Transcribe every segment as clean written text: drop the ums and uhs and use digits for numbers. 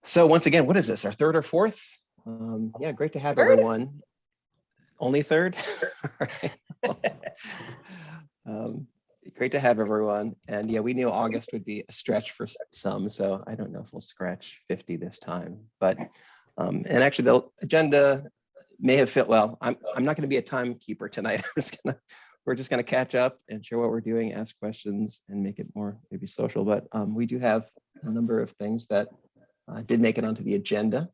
So once again, what is this, our third or fourth? Yeah, great to have everyone. Only third? Great to have everyone. And yeah, we knew August would be a stretch for some, so I don't know if we'll scratch 50 this time. But, and actually the agenda may have fit well. I'm not gonna be a timekeeper tonight. We're just gonna catch up and share what we're doing, ask questions, and make it more maybe social. But we do have a number of things that did make it onto the agenda.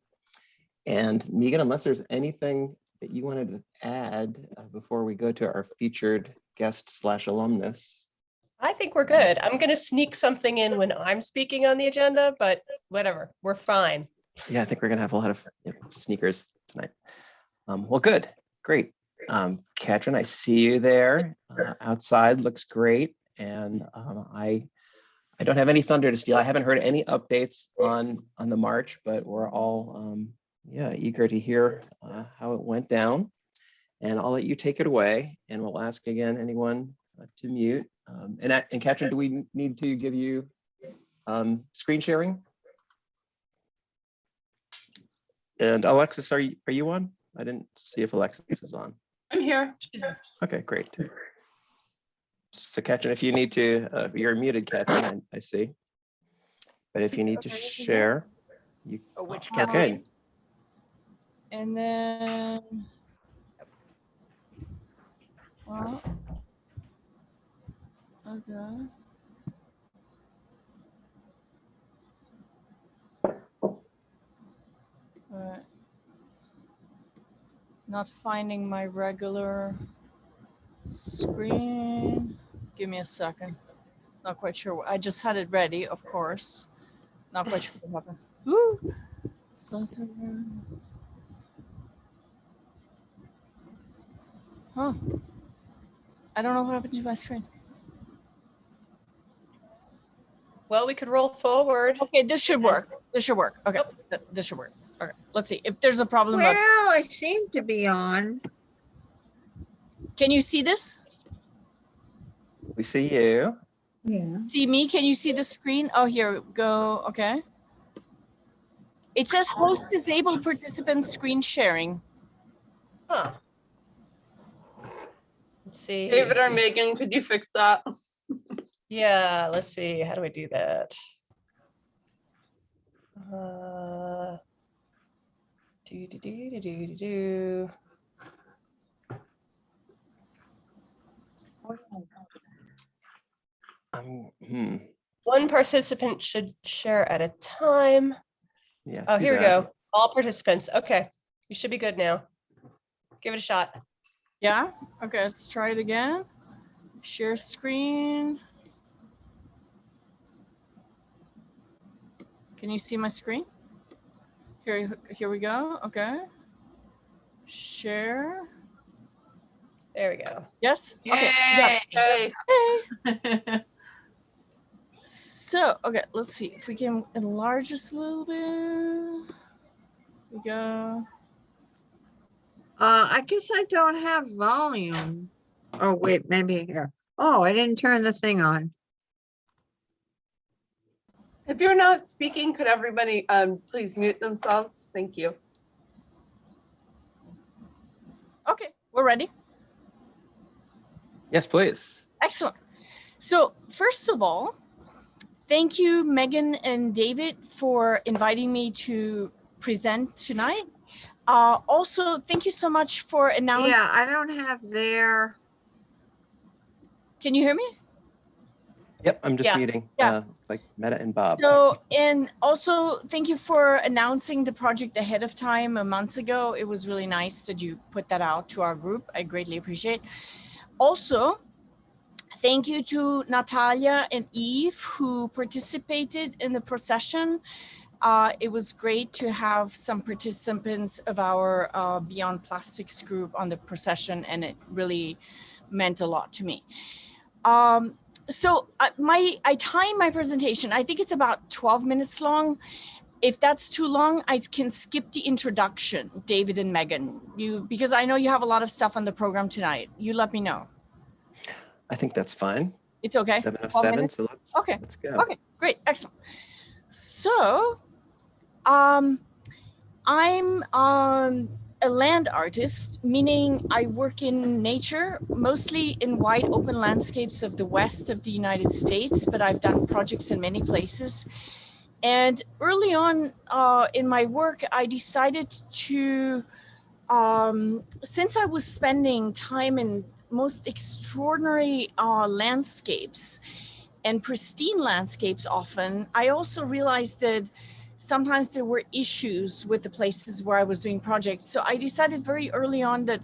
And Megan, unless there's anything that you wanted to add before we go to our featured guest / alumnus. I think we're good. I'm going to sneak something in when I'm speaking on the agenda, but whatever, we're fine. Yeah, I think we're going to have a lot of sneakers tonight. Well, good, great. Katrin, I see you there. Outside looks great. And I don't have any thunder to steal. I haven't heard any updates on the march, but we're all yeah, eager to hear how it went down. And I'll let you take it away, and we'll ask again anyone to mute. And Katrin, do we need to give you screen sharing? And Alexis, are you on? I didn't see if Alexis is on. I'm here. Okay, great. So Katrin, if you need to, you're muted, Katrin, I see. But if you need to share, you okay. And then, well, okay. All right. Not finding my regular screen. Give me a second. Not quite sure. I just had it ready, of course. Not quite sure what happened. Woo! So, huh. I don't know what happened to my screen. Well, we could roll forward. Okay, this should work. This should work. Okay, this should work. Okay, let's see if there's a problem. Well, I seem to be on. Can you see this? We see you. Yeah. See me? Can you see the screen? Oh, here we go. Okay. It says host disabled participant screen sharing. Huh. Let's see. David or Megan, could you fix that? Yeah, let's see. How do I do that? Do. One participant should share at a time. Yeah. Oh, here we go. All participants. Okay, you should be good now. Give it a shot. Yeah. Okay, let's try it again. Share screen. Can you see my screen? Here we go. Okay. Share. There we go. Yes. Yay. Okay. Hey. Hey. So, okay, let's see if we can enlarge this a little bit. Here we go. I guess I don't have volume. Oh, wait, maybe here. Oh, I didn't turn the thing on. If you're not speaking, could everybody please mute themselves? Thank you. Okay, we're ready. Yes, please. Excellent. So first of all, thank you, Megan and David, for inviting me to present tonight. Also, thank you so much for announcing. Yeah, I don't have their. Can you hear me? Yep, I'm just muting. Yeah. Like Meta and Bob. So, and also thank you for announcing the project ahead of time a month ago. It was really nice that you put that out to our group. I greatly appreciate. Also, thank you to Natalya and Eve who participated in the procession. It was great to have some participants of our Beyond Plastics group on the procession, and it really meant a lot to me. So I timed my presentation. I think it's about 12 minutes long. If that's too long, I can skip the introduction, David and Megan. Because I know you have a lot of stuff on the program tonight. You let me know. I think that's fine. It's okay. 7:07, so let's go. Okay, great, excellent. So I'm a land artist, meaning I work in nature, mostly in wide open landscapes of the west of the United States, but I've done projects in many places. And early on in my work, I decided to, since I was spending time in most extraordinary landscapes and pristine landscapes often, I also realized that sometimes there were issues with the places where I was doing projects. So I decided very early on that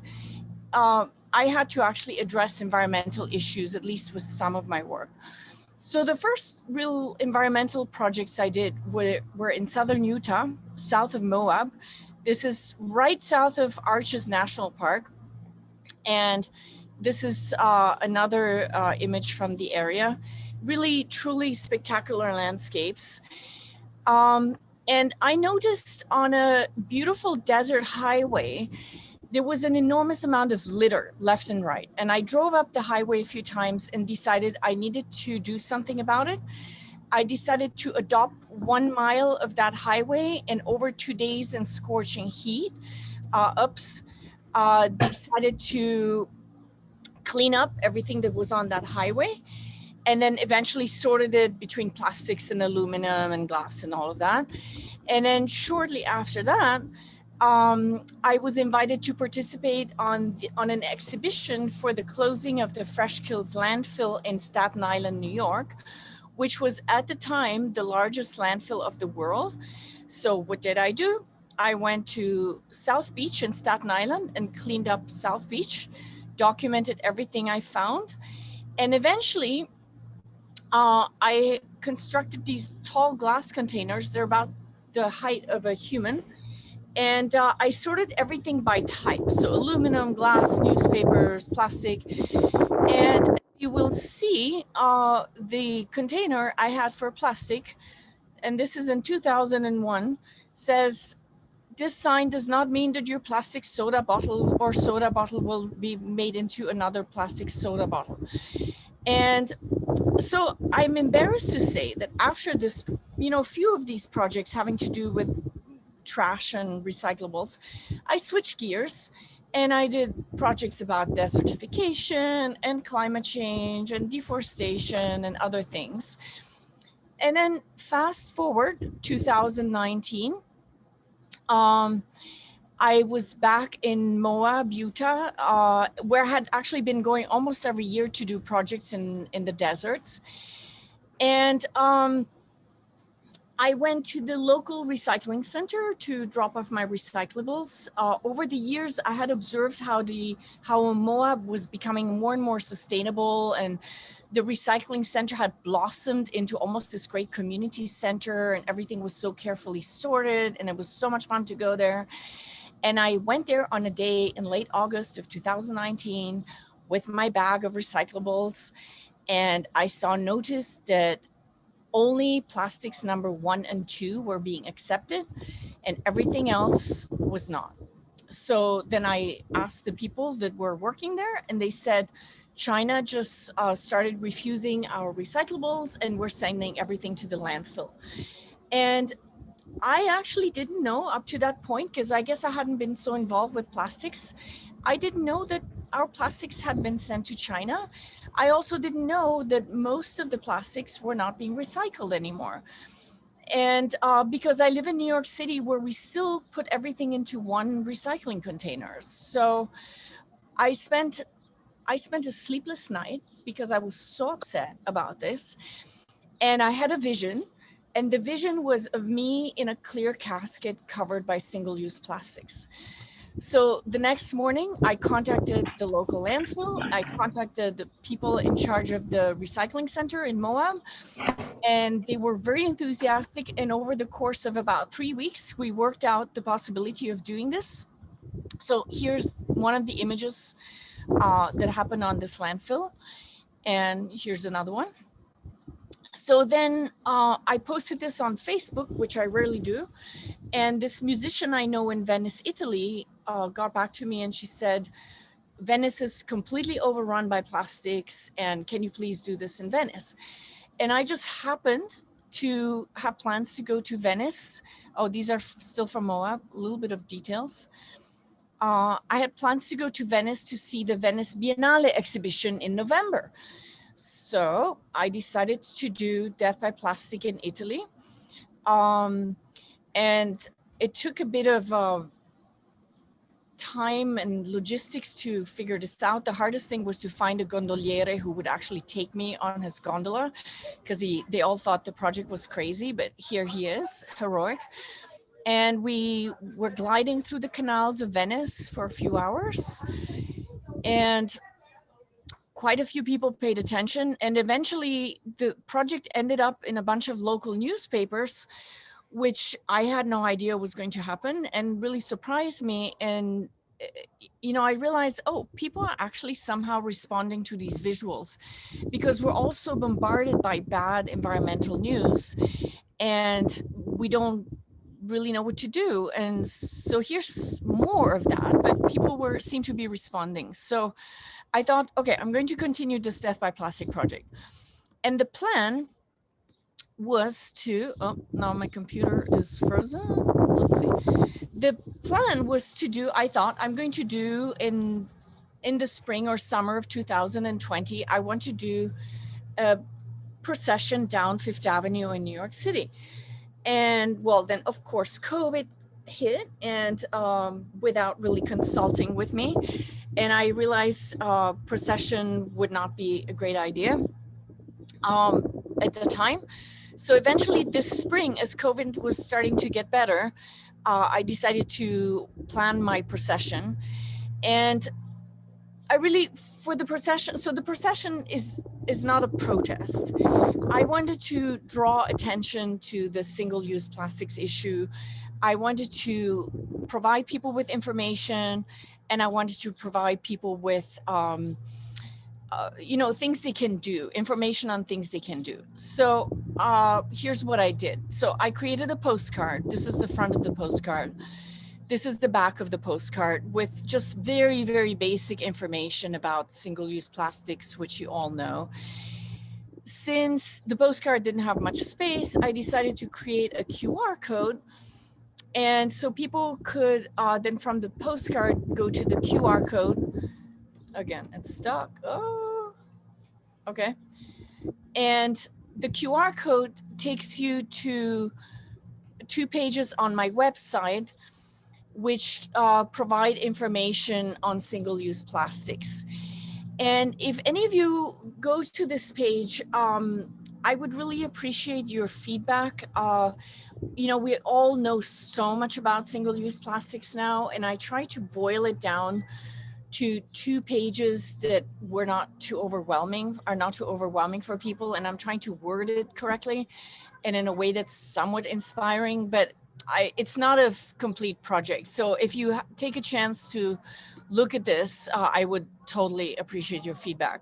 I had to actually address environmental issues, at least with some of my work. So the first real environmental projects I did were in southern Utah, south of Moab. This is right south of Arches National Park. And this is another image from the area. Really, truly spectacular landscapes. And I noticed on a beautiful desert highway, there was an enormous amount of litter left and right. And I drove up the highway a few times and decided I needed to do something about it. I decided to adopt 1 mile of that highway, and over 2 days in scorching heat, decided to clean up everything that was on that highway, and then eventually sorted it between plastics and aluminum and glass and all of that. And then shortly after that, I was invited to participate on an exhibition for the closing of the Fresh Kills landfill in Staten Island, New York, which was at the time the largest landfill of the world. So what did I do? I went to South Beach in Staten Island and cleaned up South Beach, documented everything I found, and eventually I constructed these tall glass containers. They're about the height of a human. And I sorted everything by type. So aluminum, glass, newspapers, plastic. And you will see the container I had for plastic, and this is in 2001, says, "This sign does not mean that your plastic soda bottle or soda bottle will be made into another plastic soda bottle." And so I'm embarrassed to say that after this, few of these projects having to do with trash and recyclables, I switched gears and I did projects about desertification and climate change and deforestation and other things. And then fast forward 2019, I was back in Moab, Utah, where I had actually been going almost every year to do projects in the deserts. And I went to the local recycling center to drop off my recyclables. Over the years, I had observed how Moab was becoming more and more sustainable, and the recycling center had blossomed into almost this great community center, and everything was so carefully sorted, and it was so much fun to go there. And I went there on a day in late August of 2019 with my bag of recyclables, and I saw notice that only plastics number 1 and 2 were being accepted and everything else was not. So then I asked the people that were working there, and they said, China just started refusing our recyclables and we're sending everything to the landfill. And I actually didn't know up to that point, because I guess I hadn't been so involved with plastics. I didn't know that our plastics had been sent to China. I also didn't know that most of the plastics were not being recycled anymore. And because I live in New York City, where we still put everything into one recycling container. So I spent a sleepless night because I was so upset about this. And I had a vision. And the vision was of me in a clear casket covered by single-use plastics. So the next morning, I contacted the local landfill. I contacted the people in charge of the recycling center in Moab, and they were very enthusiastic. And over the course of about 3 weeks, we worked out the possibility of doing this. So here's one of the images that happened on this landfill. And here's another one. So then I posted this on Facebook, which I rarely do. And this musician I know in Venice, Italy, got back to me and she said, Venice is completely overrun by plastics, and can you please do this in Venice? And I just happened to have plans to go to Venice. Oh, these are still from Moab, a little bit of details. I had plans to go to Venice to see the Venice Biennale exhibition in November. So I decided to do Death by Plastic in Italy. And it took a bit of time and logistics to figure this out. The hardest thing was to find a gondoliere who would actually take me on his gondola, because they all thought the project was crazy, but here he is, heroic. And we were gliding through the canals of Venice for a few hours, and quite a few people paid attention. And eventually the project ended up in a bunch of local newspapers, which I had no idea was going to happen, and really surprised me. And, you know, I realized, oh, people are actually somehow responding to these visuals, because we're also bombarded by bad environmental news and we don't really know what to do. And so here's more of that, but people seem to be responding. So I thought, okay, I'm going to continue this Death by Plastic project. And the plan was to, oh, now my computer is frozen. Let's see. The plan was to do, I thought I'm going to do in the spring or summer of 2020, I want to do a procession down Fifth Avenue in New York City. And well, then of course, COVID hit, and without really consulting with me. And I realized procession would not be a great idea at the time. So eventually this spring, as COVID was starting to get better, I decided to plan my procession. And I really, for the procession, so the procession is not a protest. I wanted to draw attention to the single-use plastics issue. I wanted to provide people with information, and I wanted to provide people with you know, things they can do, information on things they can do. So here's what I did. So I created a postcard. This is the front of the postcard. This is the back of the postcard with just very, very basic information about single-use plastics, which you all know. Since the postcard didn't have much space, I decided to create a QR code. And so people could then from the postcard go to the QR code. Again, it's stuck. Oh, okay. And the QR code takes you to 2 pages on my website, which provide information on single-use plastics. And if any of you go to this page, I would really appreciate your feedback. You know, we all know so much about single-use plastics now, and I try to boil it down to 2 pages that are not too overwhelming for people. And I'm trying to word it correctly and in a way that's somewhat inspiring, but it's not a complete project. So if you take a chance to look at this, I would totally appreciate your feedback.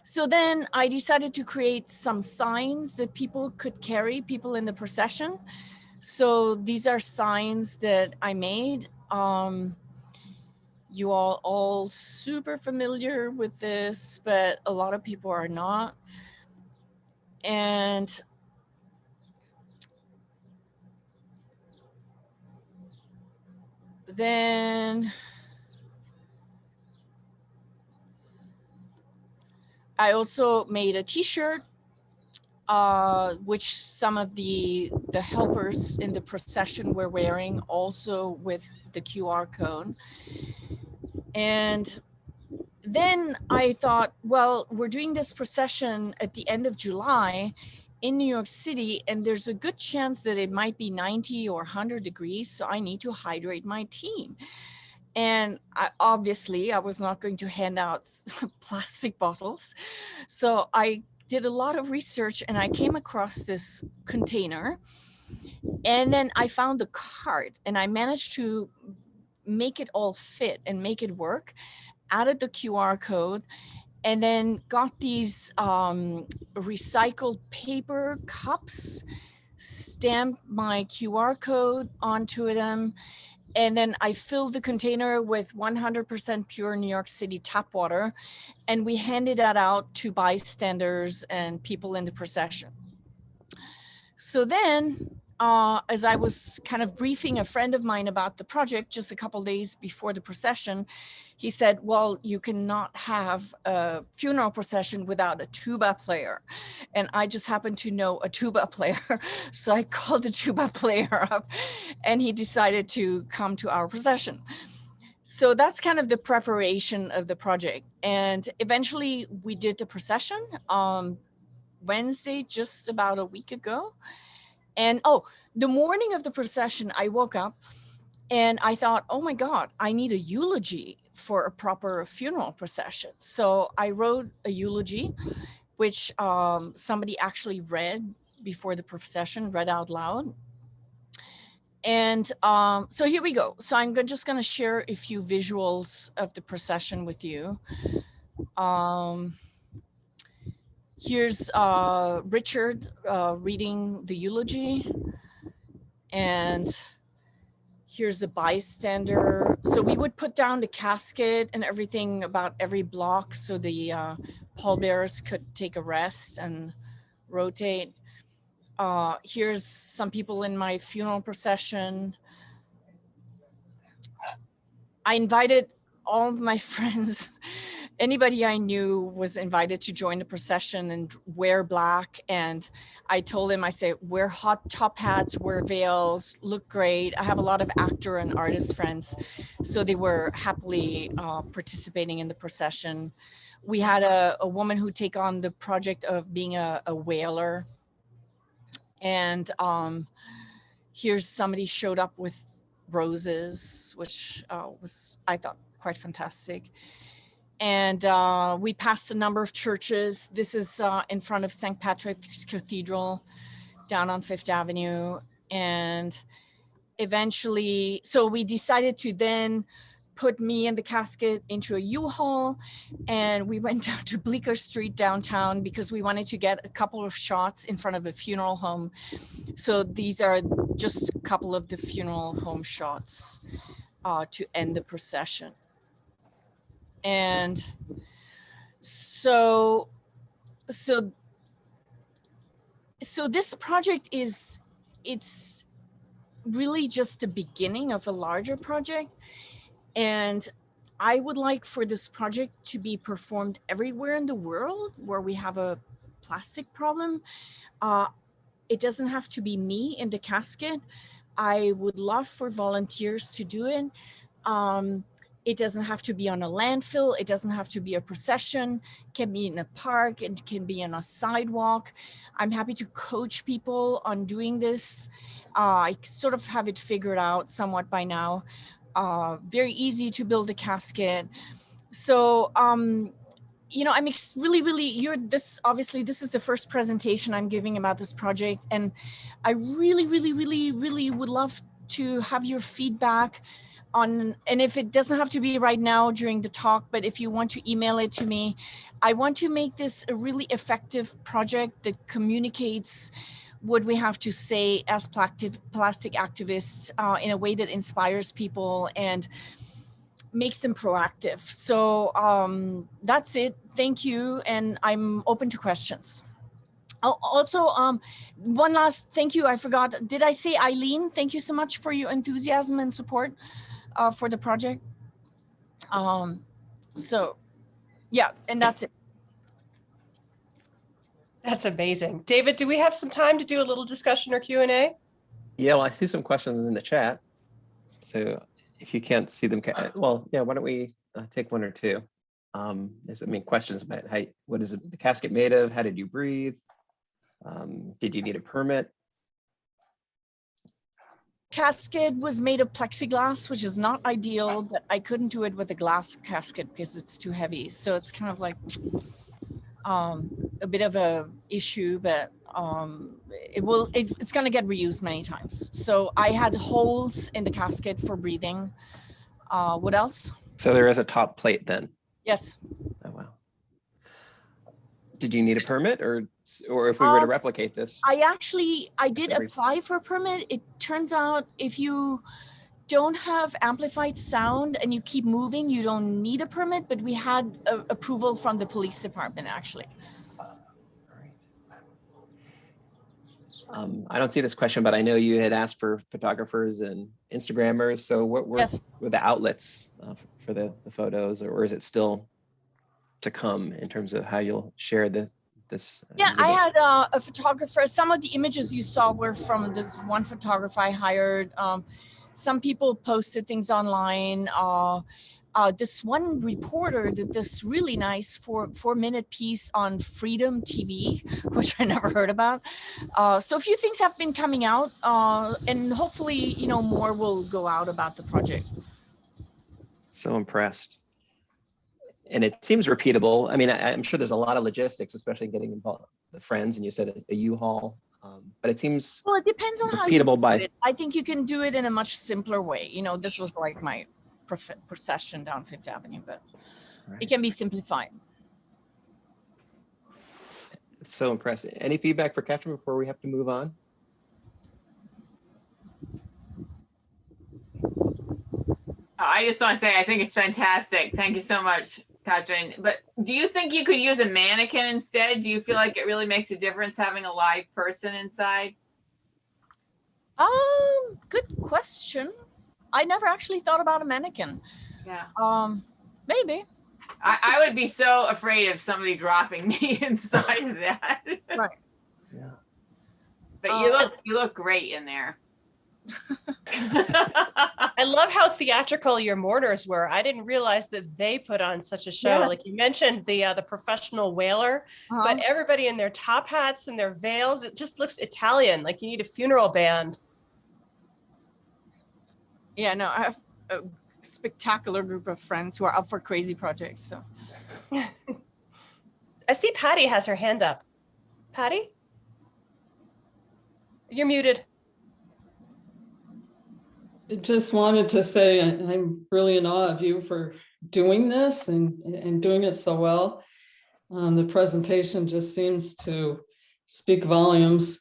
So then I decided to create some signs that people could carry, people in the procession. So these are signs that I made. You all super familiar with this, but a lot of people are not. And then I also made a t-shirt, which some of the helpers in the procession were wearing, also with the QR code. And then I thought, well, we're doing this procession at the end of July in New York City, and there's a good chance that it might be 90 or 100 degrees, so I need to hydrate my team. And obviously, I was not going to hand out plastic bottles. So I did a lot of research, and I came across this container. And then I found the cart, and I managed to make it all fit and make it work, added the QR code, and then got these recycled paper cups, stamped my QR code onto them, and then I filled the container with 100% pure New York City tap water, and we handed that out to bystanders and people in the procession. So then, as I was kind of briefing a friend of mine about the project just a couple days before the procession, he said, well, you cannot have a funeral procession without a tuba player. And I just happened to know a tuba player. So I called the tuba player up and he decided to come to our procession. So that's kind of the preparation of the project. And eventually we did the procession Wednesday, just about a week ago. And the morning of the procession, I woke up and I thought, oh my God, I need a eulogy for a proper funeral procession. So I wrote a eulogy, which somebody actually read before the procession, read out loud. And so here we go. So I'm just going to share a few visuals of the procession with you. Here's Richard reading the eulogy. And here's a bystander. So we would put down the casket and everything about every block so the pallbearers could take a rest and rotate. Here's some people in my funeral procession. I invited all of my friends. Anybody I knew was invited to join the procession and wear black. And I told him, I say, wear hot top hats, wear veils, look great. I have a lot of actor and artist friends. So they were happily participating in the procession. We had a woman who take on the project of being a whaler. And here's somebody showed up with roses, which was, I thought, quite fantastic. And we passed a number of churches. This is in front of St. Patrick's Cathedral down on Fifth Avenue. And eventually, so we decided to then put me and the casket into a U-Haul, and we went down to Bleecker Street downtown because we wanted to get a couple of shots in front of a funeral home. So these are just a couple of the funeral home shots to end the procession. And so this project it's really just the beginning of a larger project. And I would like for this project to be performed everywhere in the world where we have a plastic problem. It doesn't have to be me in the casket. I would love for volunteers to do it. It doesn't have to be on a landfill. It doesn't have to be a procession. It can be in a park. It can be on a sidewalk. I'm happy to coach people on doing this. I sort of have it figured out somewhat by now. Very easy to build a casket. So, you know, I'm obviously this is the first presentation I'm giving about this project. And I really would love to have your feedback on, and if it doesn't have to be right now during the talk, but if you want to email it to me, I want to make this a really effective project that communicates what we have to say as plastic activists in a way that inspires people and makes them proactive. So that's it. Thank you. And I'm open to questions. Also, one last thank you. I forgot. Did I say Eileen? Thank you so much for your enthusiasm and support for the project. So yeah, and that's it. That's amazing. David, do we have some time to do a little discussion or Q&A? Yeah, well, I see some questions in the chat. So if you can't see them, well, yeah, why don't we take one or two? There's, questions about what is the casket made of? How did you breathe? Did you need a permit? Casket was made of plexiglass, which is not ideal, but I couldn't do it with a glass casket because it's too heavy. So it's kind of like a bit of a issue, but it's going to get reused many times. So I had holes in the casket for breathing. What else? So there is a top plate then? Yes. Oh, wow. Did you need a permit or if we were to replicate this? I did apply for a permit. It turns out if you don't have amplified sound and you keep moving, you don't need a permit, but we had approval from the police department actually. I don't see this question, but I know you had asked for photographers and Instagrammers. So what were Yes. the outlets for the photos, or is it still to come in terms of how you'll share this Yeah, exhibit? I had a photographer. Some of the images you saw were from this one photographer I hired. Some people posted things online. This one reporter did this really nice four-minute piece on Freedom TV, which I never heard about. So a few things have been coming out, and hopefully, you know, more will go out about the project. So impressed. And it seems repeatable. I mean, I'm sure there's a lot of logistics, especially getting involved, the friends, and you said a U-Haul, but it seems Well, it depends on how you repeatable do by. it. I think you can do it in a much simpler way. You know, this was like my procession down Fifth Avenue, but it can be simplified. It's so impressive. Any feedback for Katrin before we have to move on? I just want to say, I think it's fantastic. Thank you so much, Katrin. But do you think you could use a mannequin instead? Do you feel like it really makes a difference having a live person inside? Good question. I never actually thought about a mannequin. Yeah. Maybe. I would be so afraid of somebody dropping me inside of that. Right. Yeah. But you look great in there. I love how theatrical your mourners were. I didn't realize that they put on such a show. Yeah. Like you mentioned the professional whaler, but everybody in their top hats and their veils, it just looks Italian. Like you need a funeral band. Yeah, no, I have a spectacular group of friends who are up for crazy projects. So I see Patty has her hand up. Patty? You're muted. I just wanted to say I'm really in awe of you for doing this and doing it so well. The presentation just seems to speak volumes.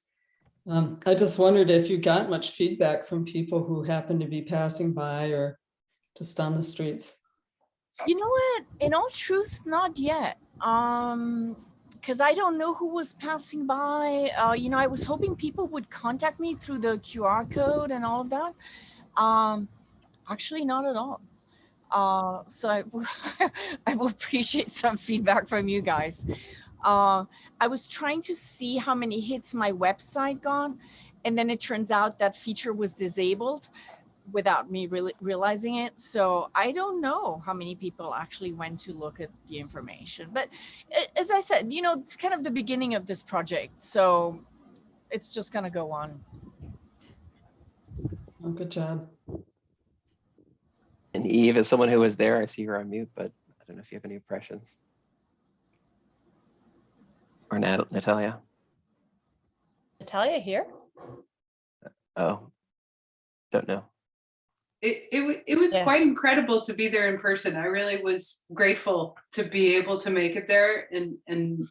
I just wondered if you got much feedback from people who happen to be passing by or just on the streets. you know what? In all truth, not yet. Because I don't know who was passing by. You know, I was hoping people would contact me through the QR code and all of that. Actually, not at all. So I will appreciate some feedback from you guys. I was trying to see how many hits my website got, and then it turns out that feature was disabled without me really realizing it. So I don't know how many people actually went to look at the information. But as I said, you know, it's kind of the beginning of this project. So it's just going to go on. Oh, good job. And Eve, as someone who was there, I see her on mute, but I don't know if you have any impressions. Or Natalya. Natalya here? Oh, don't know. It was Yeah. quite incredible to be there in person. I really was grateful to be able to make it there, and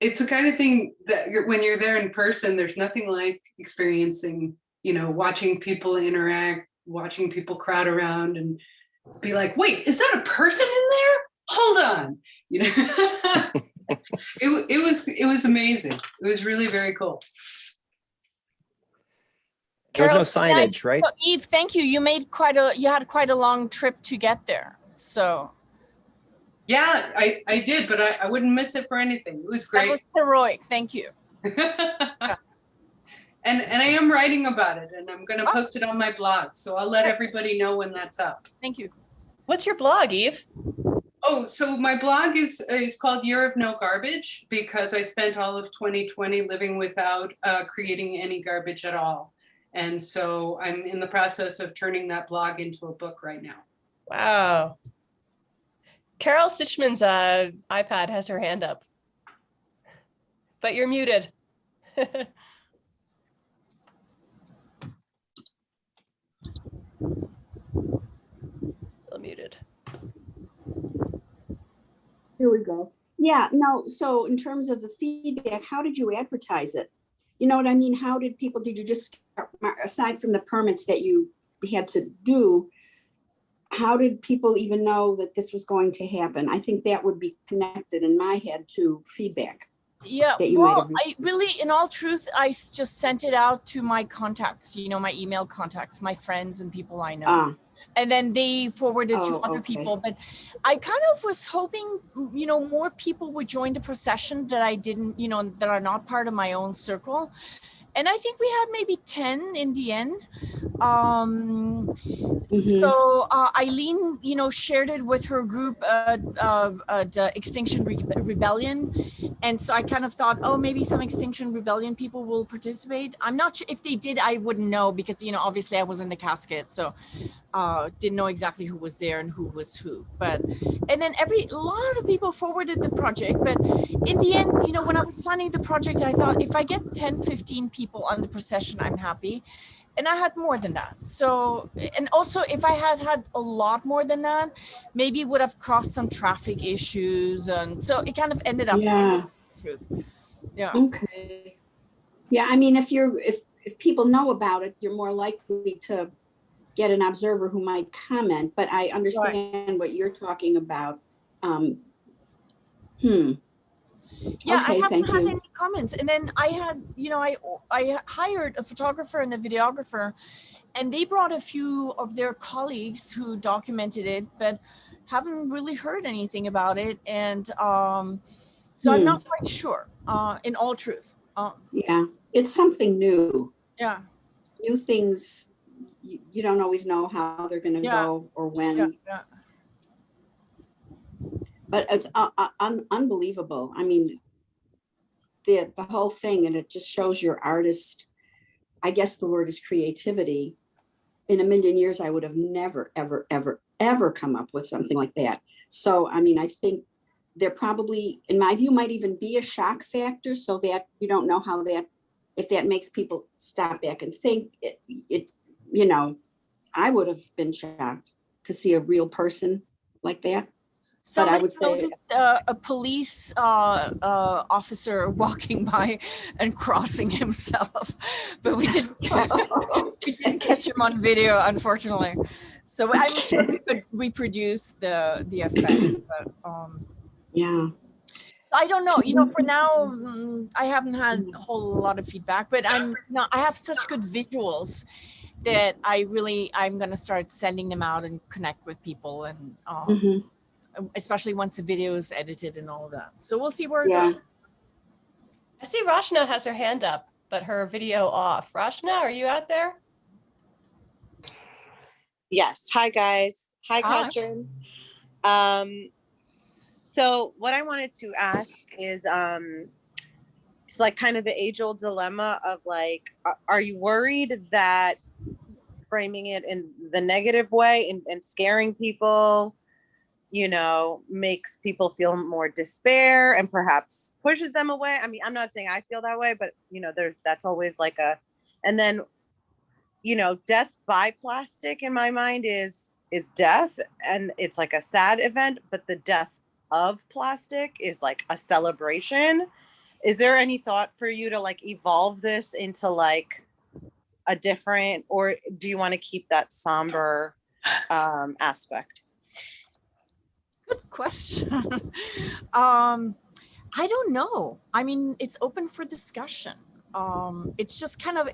it's the kind of thing that when you're there in person, there's nothing like experiencing, you know, watching people interact, watching people crowd around and be like, wait, is that a person in there? Hold on. You know, it was amazing. It was really very cool. There was no Carol, signage, right? So Eve, thank you. You had quite a long trip to get there. So Yeah, I did, but I wouldn't miss it for anything. It was that great. was heroic. Thank you. And I am writing about it, and I'm going to Oh. post it on my blog. So I'll let everybody know when that's up. Thank you. What's your blog, Eve? Oh, so my blog is called Year of No Garbage, because I spent all of 2020 living without creating any garbage at all. And so I'm in the process of turning that blog into a book right now. Wow. Carol Sichman's iPad has her hand up, but you're muted. Still muted. Here we go. Yeah, no, so in terms of the feedback, how did you advertise it? You know what I mean? How did people, did you just, aside from the permits that you had to do, how did people even know that this was going to happen? I think that would be connected in my head to feedback. that you might well, have. I really, in all truth, just sent it out to my contacts, my email contacts, my friends and people I know. And then they forwarded to other people. But I kind of was hoping, more people would join the procession that I didn't, that are not part of my own circle. And I think we had maybe 10 in the end. So Eileen, shared it with her group, the Extinction Rebellion. And so I kind of thought, maybe some Extinction Rebellion people will participate. I'm not sure if they did, I wouldn't know because, obviously I was in the casket. So didn't know exactly who was there and who was who. And then a lot of people forwarded the project. But in the end, when I was planning the project, I thought if I get 10, 15 people on the procession, I'm happy. And I had more than that. So, and also if I had a lot more than that, maybe it would have caused some traffic issues. And so it kind of ended up. Yeah. Truth. Yeah. Okay. Yeah. I mean, if people know about it, you're more likely to get an observer who might comment, but I understand what you're talking about. Yeah, okay, I haven't thank had you. any comments. And then I had, I hired a photographer and a videographer, and they brought a few of their colleagues who documented it, but haven't really heard anything about it. And so I'm not quite sure, in all truth. Yeah, it's something new. Yeah. New things, you don't always know how they're going to go or when. Yeah. But it's unbelievable. I mean, the whole thing, and it just shows your artist. I guess the word is creativity. In a million years, I would have never, ever, ever, ever come up with something like that. So, I mean, I think there probably, in my view, might even be a shock factor, so that you don't know how that, if that makes people stop back and think. I would have been shocked to see a real person like that. Somebody but I would say noticed a police officer walking by and crossing himself, but we didn't catch him on video, unfortunately. So I'm sure we could reproduce the effect. But, yeah. I don't know. For now, I haven't had a whole lot of feedback, but I have such good visuals that I'm going to start sending them out and connect with people, and especially once the video is edited and all of that. So we'll see where it goes. I see Rachana has her hand up, but her video off. Rachana, are you out there? Yes. Hi, guys. Hi, Katrin. So what I wanted to ask is, it's like kind of the age-old dilemma of like, are you worried that framing it in the negative way and scaring people, makes people feel more despair and perhaps pushes them away? I mean, I'm not saying I feel that way, but that's always like and then, death by plastic in my mind is death, and it's like a sad event, but the death of plastic is like a celebration. Is there any thought for you to like evolve this into like a different, or do you want to keep that somber aspect? Good question. I don't know. I mean, it's open for discussion. It's just kind of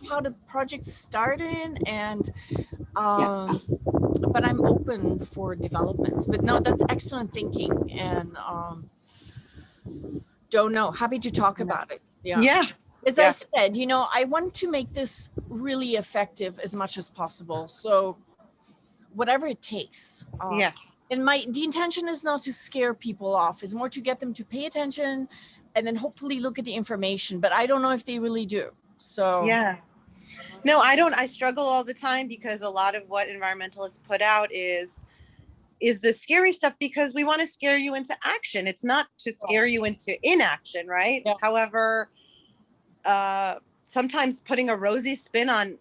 how the project started, and but I'm open for developments. But no, that's excellent thinking, and don't know. Happy to talk about it. Yeah. As I said, I want to make this really effective as much as possible. So whatever it takes. And the intention is not to scare people off. It's more to get them to pay attention and then hopefully look at the information. But I don't know if they really do. So no, I don't. I struggle all the time because a lot of what environmentalists put out is the scary stuff, because we want to scare you into action. It's not to scare you into inaction, right? However, sometimes putting a rosy spin on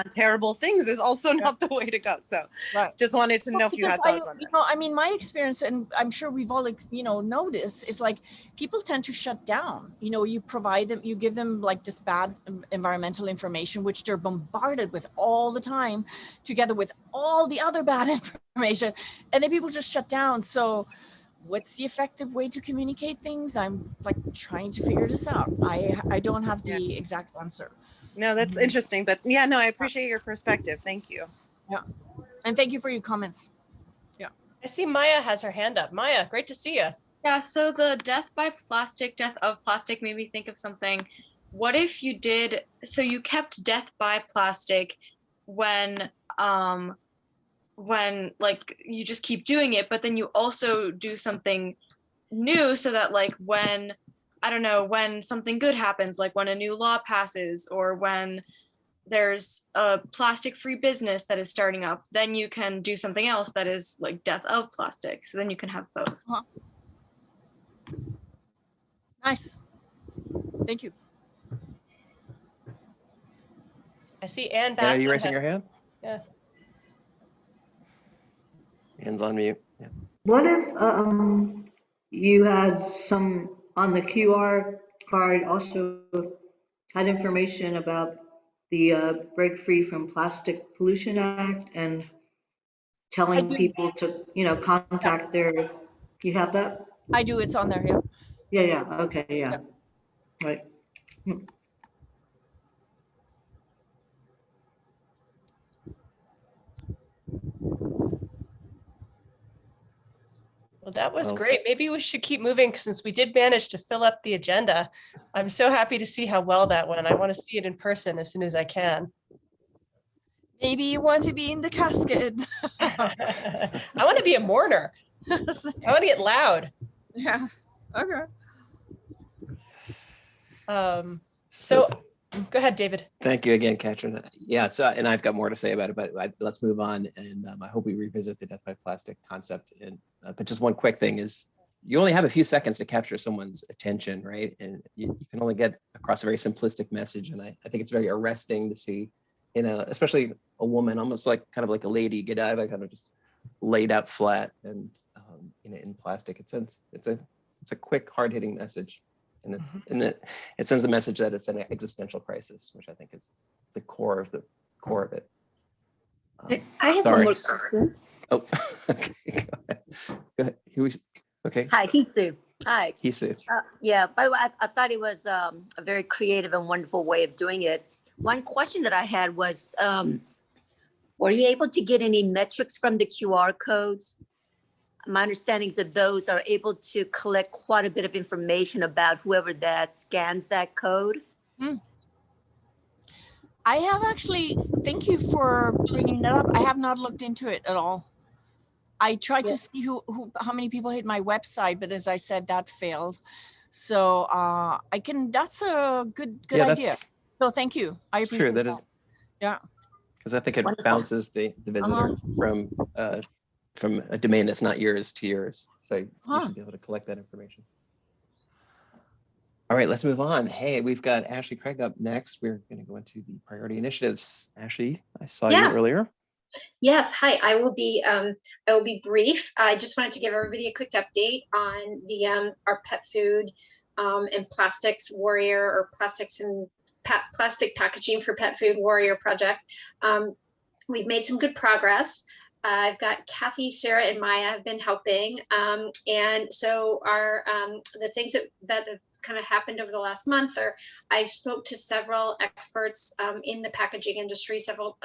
terrible things is also not the way to go. So just wanted to know if you had thoughts on that. I mean, my experience, and I'm sure we've all, noticed, is like people tend to shut down. You provide them, you give them like this bad environmental information, which they're bombarded with all the time, together with all the other bad information, and then people just shut down. So what's the effective way to communicate things? I'm like trying to figure this out. I don't have the exact answer. No, that's interesting. But yeah, no, I appreciate your perspective. Thank you. Yeah. And thank you for your comments. Yeah. I see Maya has her hand up. Maya, great to see you. Yeah, so the death of plastic made me think of something. What if you did, so you kept death by plastic when like you just keep doing it, but then you also do something new so that like when, I don't know, when something good happens, like when a new law passes or when there's a plastic-free business that is starting up, then you can do something else that is like death of plastic. So then you can have both. Nice. Thank you. I see Ann Anna, are you Bassett raising has- your hand? Yeah. Hands on mute. Yeah. What if you had some on the QR card also had information about the Break Free from Plastic Pollution Act and telling people to, contact their, you have that? I do, it's on there, yeah. Yeah, okay, yeah. Right. Well, that was Oh. great. Maybe we should keep moving since we did manage to fill up the agenda. I'm so happy to see how well that went. I want to see it in person as soon as I can. Maybe you want to be in the casket. I want to be a mourner. I want to get loud. Yeah. Okay. So go ahead, David. Thank you again, Katrin. Yeah, so, and I've got more to say about it, but let's move on. And I hope we revisit the death by plastic concept. And but just one quick thing is you only have a few seconds to capture someone's attention, right? And you can only get across a very simplistic message. And I think it's very arresting to see, especially a woman, almost like kind of like a lady, Godiva, kind of just laid out flat and in plastic. It's a quick, hard-hitting message. And it sends the message that it's an existential crisis, which I think is the core of it. I have one more question. Oh, okay. Go ahead. Okay. Hi, Hisu. Hi. Hisu. Yeah, by the way, I thought it was a very creative and wonderful way of doing it. One question that I had was, were you able to get any metrics from the QR codes? My understanding is that those are able to collect quite a bit of information about whoever that scans that code. I have actually, thank you for bringing that up. I have not looked into it at all. I tried to see how many people hit my website, but as I said, that failed. So that's a good idea. So thank you. I appreciate true. That is. Yeah. Because I think it bounces the visitor from a domain that's not yours to yours. So you should be able to collect that information. All right, let's move on. Hey, we've got Ashley Craig up next. We're going to go into the priority initiatives. Ashley, I saw you earlier. Yes, hi. I will be brief. I just wanted to give everybody a quick update on the our pet food and plastics warrior, or plastics and plastic packaging for pet food warrior project. We've made some good progress. I've got Kathy, Sarah, and Maya have been helping. And so our the things that have kind of happened over the last month are I spoke to several experts in the packaging industry, several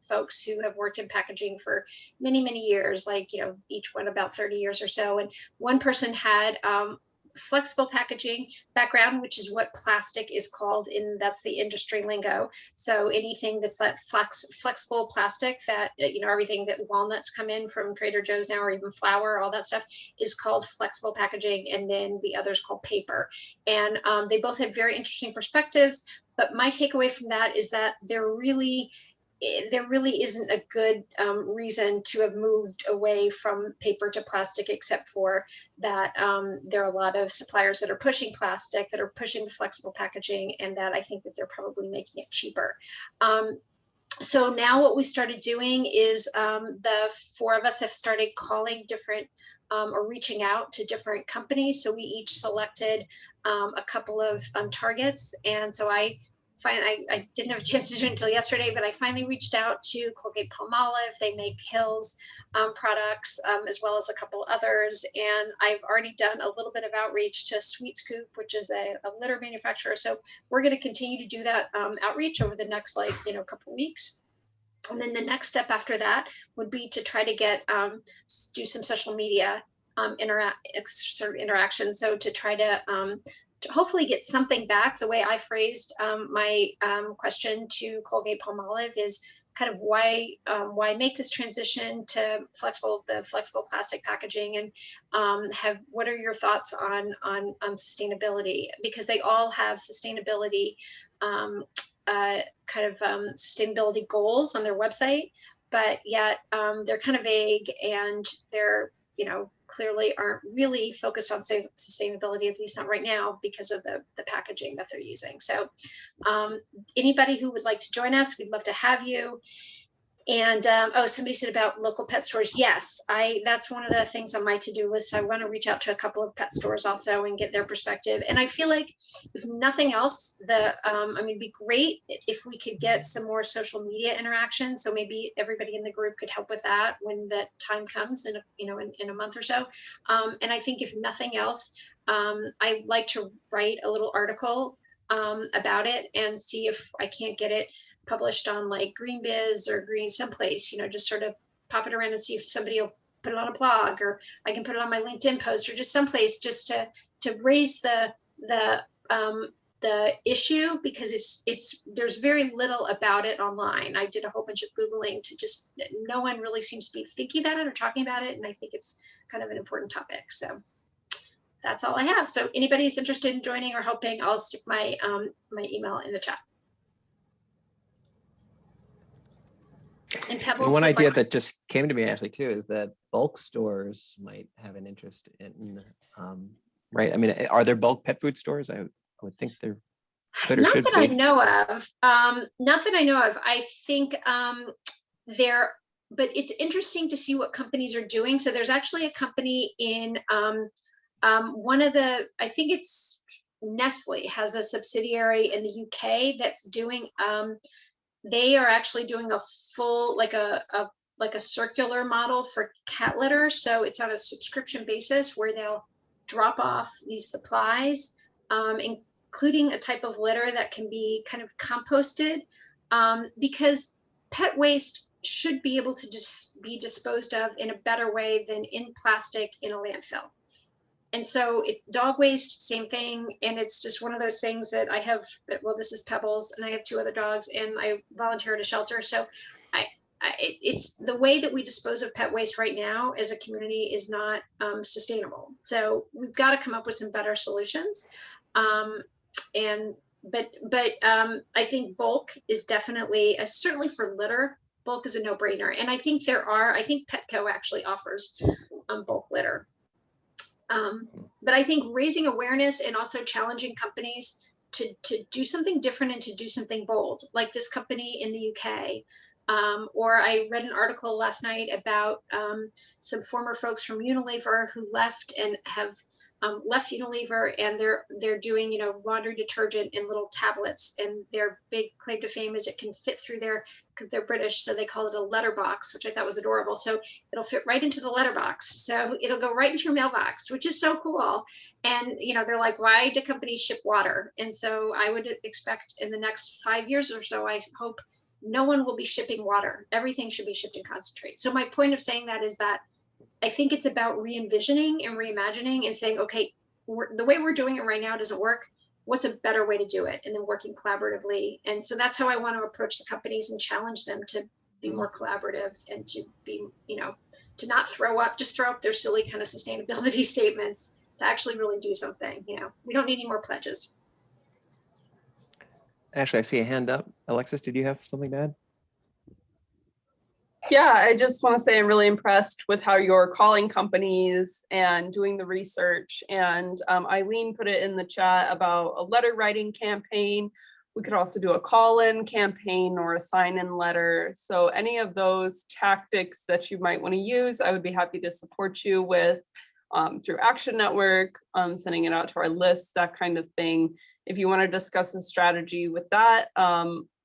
folks who have worked in packaging for many, many years, like, each one about 30 years or so. And one person had flexible packaging background, which is what plastic is called that's the industry lingo. So anything that's that flexible plastic that, everything that walnuts come in from Trader Joe's now, or even flour, all that stuff is called flexible packaging. And then the other's called paper. And they both had very interesting perspectives. But my takeaway from that is that there really isn't a good reason to have moved away from paper to plastic, except for that there are a lot of suppliers that are pushing plastic, that are pushing the flexible packaging, and that I think that they're probably making it cheaper. So now what we started doing is the four of us have started calling different or reaching out to different companies. So we each selected a couple of targets. And so I I didn't have a chance to do it until yesterday, but I finally reached out to Colgate-Palmolive. They make Hill's products, as well as a couple others. And I've already done a little bit of outreach to Sweet Scoop, which is a litter manufacturer. So we're going to continue to do that outreach over the next, couple weeks. And then the next step after that would be to try to get, do some social media interaction. So to try to hopefully get something back. The way I phrased my question to Colgate-Palmolive is kind of why make this transition to the flexible plastic packaging, and what are your thoughts on sustainability, because they all have sustainability sustainability goals on their website, but yet they're kind of vague, and they're clearly aren't really focused on sustainability, at least not right now, because of the packaging that they're using. So anybody who would like to join us, we'd love to have you. And somebody said about local pet stores. Yes, that's one of the things on my to-do list. I want to reach out to a couple of pet stores also and get their perspective. And I feel like if nothing else, it'd be great if we could get some more social media interaction. So maybe everybody in the group could help with that when that time comes in a month or so. And I think if nothing else, I'd like to write a little article about it and see if I can't get it published on like Green Biz or Green someplace, just sort of pop it around and see if somebody will put it on a blog, or I can put it on my LinkedIn post, or just someplace just to raise the issue, because there's very little about it online. I did a whole bunch of Googling no one really seems to be thinking about it or talking about it. And I think it's kind of an important topic. So that's all I have. So anybody's interested in joining or helping, I'll stick my email in the chat. And Pebbles. And one idea that just came to me actually too is that bulk stores might have an interest in, right? I mean, are there bulk pet food stores? I would think there could or should be. Not that I know of. Not that I know of. I think but it's interesting to see what companies are doing. So there's actually a company in I think it's Nestle has a subsidiary in the UK that's doing, they are actually doing a full, like a circular model for cat litter. So it's on a subscription basis where they'll drop off these supplies, including a type of litter that can be kind of composted, because pet waste should be able to just be disposed of in a better way than in plastic in a landfill. And so dog waste, same thing. And it's just one of those things that I have, this is Pebbles, and I have 2 other dogs, and I volunteer at a shelter. So it's the way that we dispose of pet waste right now as a community is not sustainable. So we've got to come up with some better solutions. But I think bulk is definitely, certainly for litter, bulk is a no-brainer. And I think Petco actually offers bulk litter. But I think raising awareness and also challenging companies to do something different and to do something bold, like this company in the UK. Or I read an article last night about some former folks from Unilever who left and have left Unilever, and they're doing laundry detergent in little tablets, and their big claim to fame is it can fit through because they're British, so they call it a letterbox, which I thought was adorable. So it'll fit right into the letterbox, so it'll go right into your mailbox, which is so cool. And they're like, why do companies ship water? And so I would expect in the next 5 years or so, I hope no one will be shipping water. Everything should be shipped in concentrate. So my point of saying that is that I think it's about re-envisioning and reimagining and saying, okay, the way we're doing it right now doesn't work. What's a better way to do it? And then working collaboratively. And so that's how I want to approach the companies and challenge them to be more collaborative and to be, to not just throw up their silly kind of sustainability statements, to actually really do something. We don't need any more pledges. Actually, I see a hand up. Alexis, did you have something to add? Yeah, I just want to say I'm really impressed with how you're calling companies and doing the research. And Eileen put it in the chat about a letter writing campaign. We could also do a call-in campaign or a sign-in letter. So any of those tactics that you might want to use, I would be happy to support you with through Action Network, sending it out to our list, that kind of thing. if you want to discuss a strategy with that,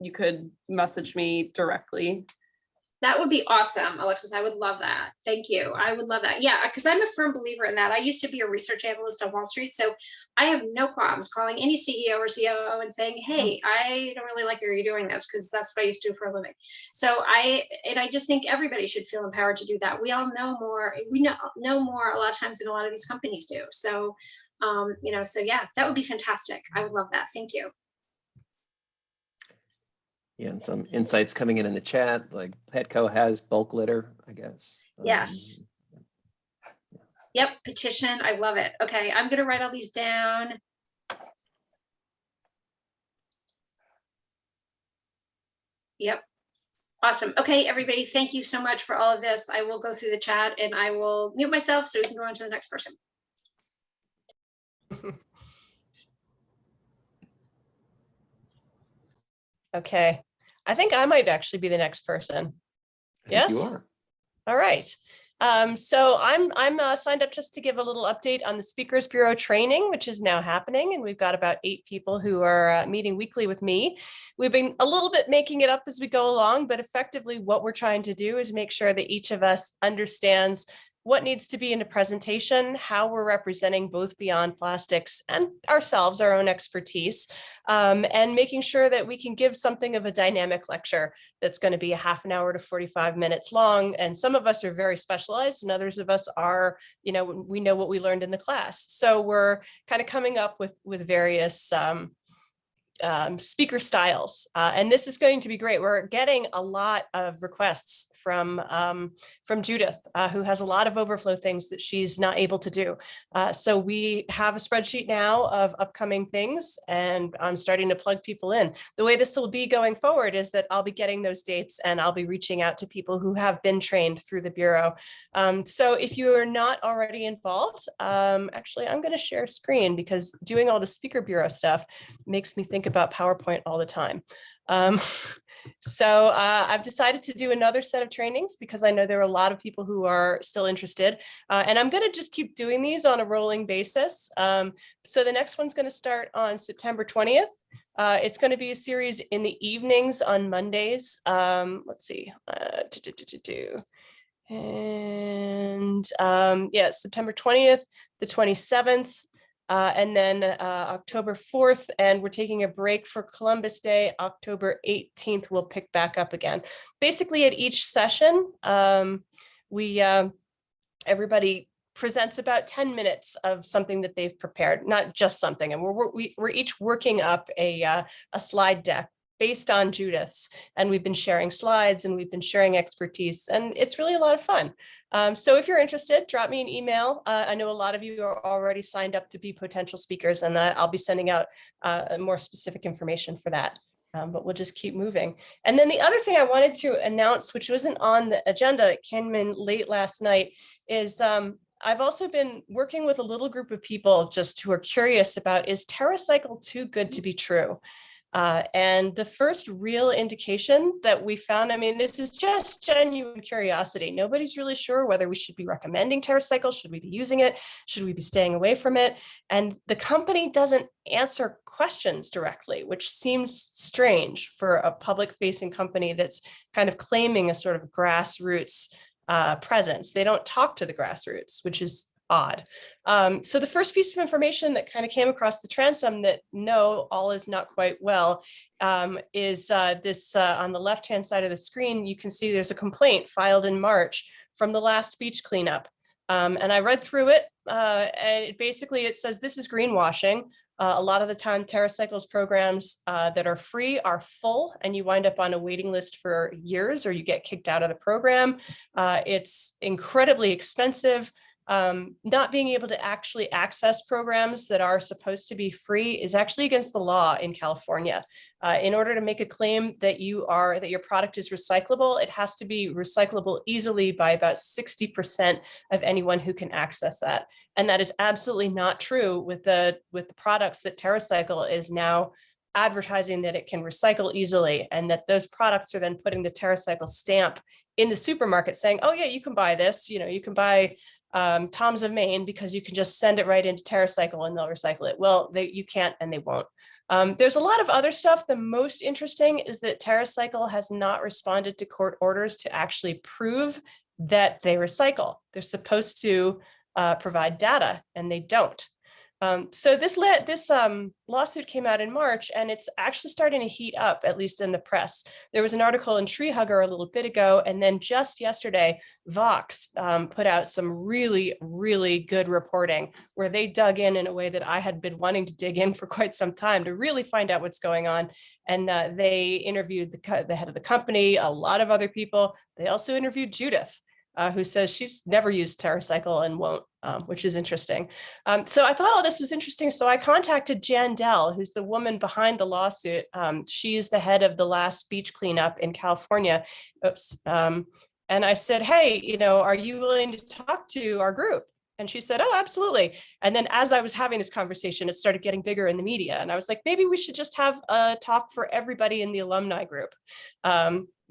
you could message me directly. That would be awesome, Alexis. I would love that. Thank you. I would love that. Yeah, because I'm a firm believer in that. I used to be a research analyst on Wall Street, so I have no problems calling any CEO or COO and saying, hey, I don't really like you doing this, because that's what I used to do for a living. So I just think everybody should feel empowered to do that. We all know more. We know more a lot of times than a lot of these companies do. So, so yeah, that would be fantastic. I would love that. Thank you. Yeah, and some insights coming in the chat, like Petco has bulk litter, I guess. Yes. Yep, petition. I love it. Okay, I'm going to write all these down. Yep. Awesome. Okay, everybody, thank you so much for all of this. I will go through the chat and I will mute myself so we can go on to the next person. Okay, I think I might actually be the next person. Yes, you are. All right. So I'm signed up just to give a little update on the Speakers Bureau training, which is now happening, and we've got about 8 people who are meeting weekly with me. We've been a little bit making it up as we go along, but effectively what we're trying to do is make sure that each of us understands what needs to be in a presentation, how we're representing both Beyond Plastics and ourselves, our own expertise, and making sure that we can give something of a dynamic lecture that's going to be a half an hour to 45 minutes long. And some of us are very specialized and others of us are, we know what we learned in the class. So we're kind of coming up with various speaker styles. And this is going to be great. We're getting a lot of requests from Judith, who has a lot of overflow things that she's not able to do. So we have a spreadsheet now of upcoming things, and I'm starting to plug people in. The way this will be going forward is that I'll be getting those dates and I'll be reaching out to people who have been trained through the Bureau. So if you are not already involved, actually, I'm going to share screen because doing all the Speaker Bureau stuff makes me think about PowerPoint all the time. So I've decided to do another set of trainings because I know there are a lot of people who are still interested, and I'm going to just keep doing these on a rolling basis. So the next one's going to start on September 20th. It's going to be a series in the evenings on Mondays. Let's see. And yeah, September 20th, the 27th. And then October 4th, and we're taking a break for Columbus Day. October 18th, we'll pick back up again. Basically, at each session, everybody presents about 10 minutes of something that they've prepared, not just something. And we're each working up a slide deck based on Judith's, and we've been sharing slides and we've been sharing expertise, and it's really a lot of fun. So if you're interested, drop me an email. I know a lot of you are already signed up to be potential speakers, and I'll be sending out more specific information for that. But we'll just keep moving. And then the other thing I wanted to announce, which wasn't on the agenda, it came in late last night, is I've also been working with a little group of people just who are curious about, is TerraCycle too good to be true? And the first real indication that we found, I mean, this is just genuine curiosity. Nobody's really sure whether we should be recommending TerraCycle. Should we be using it? Should we be staying away from it? And the company doesn't answer questions directly, which seems strange for a public-facing company that's kind of claiming a sort of grassroots presence. They don't talk to the grassroots, which is odd. So the first piece of information that kind of came across the transom that no, all is not quite well, is this on the left-hand side of the screen. You can see there's a complaint filed in March from the last beach cleanup. And I read through it, and basically it says this is greenwashing. A lot of the time TerraCycle's programs that are free are full, and you wind up on a waiting list for years, or you get kicked out of the program. It's incredibly expensive. Not being able to actually access programs that are supposed to be free is actually against the law in California. In order to make a claim that your product is recyclable, it has to be recyclable easily by about 60% of anyone who can access that. And that is absolutely not true with the products that TerraCycle is now advertising that it can recycle easily, and that those products are then putting the TerraCycle stamp in the supermarket saying, oh yeah, you can buy this, you can buy Tom's of Maine because you can just send it right into TerraCycle and they'll recycle it. Well, you can't and they won't. There's a lot of other stuff. The most interesting is that TerraCycle has not responded to court orders to actually prove that they recycle. They're supposed to provide data, and they don't. So this lawsuit came out in March, and it's actually starting to heat up, at least in the press. There was an article in Tree Hugger a little bit ago, and then just yesterday, Vox put out some really, really good reporting where they dug in a way that I had been wanting to dig in for quite some time to really find out what's going on. And they interviewed the head of the company, a lot of other people. They also interviewed Judith, who says she's never used TerraCycle and won't, which is interesting. So I thought all this was interesting. So I contacted Jan Dell, who's the woman behind the lawsuit. She's the head of the last beach cleanup in California. Oops. And I said, hey, you know, are you willing to talk to our group? And she said, oh, absolutely. And then as I was having this conversation, it started getting bigger in the media. And I was like, maybe we should just have a talk for everybody in the alumni group.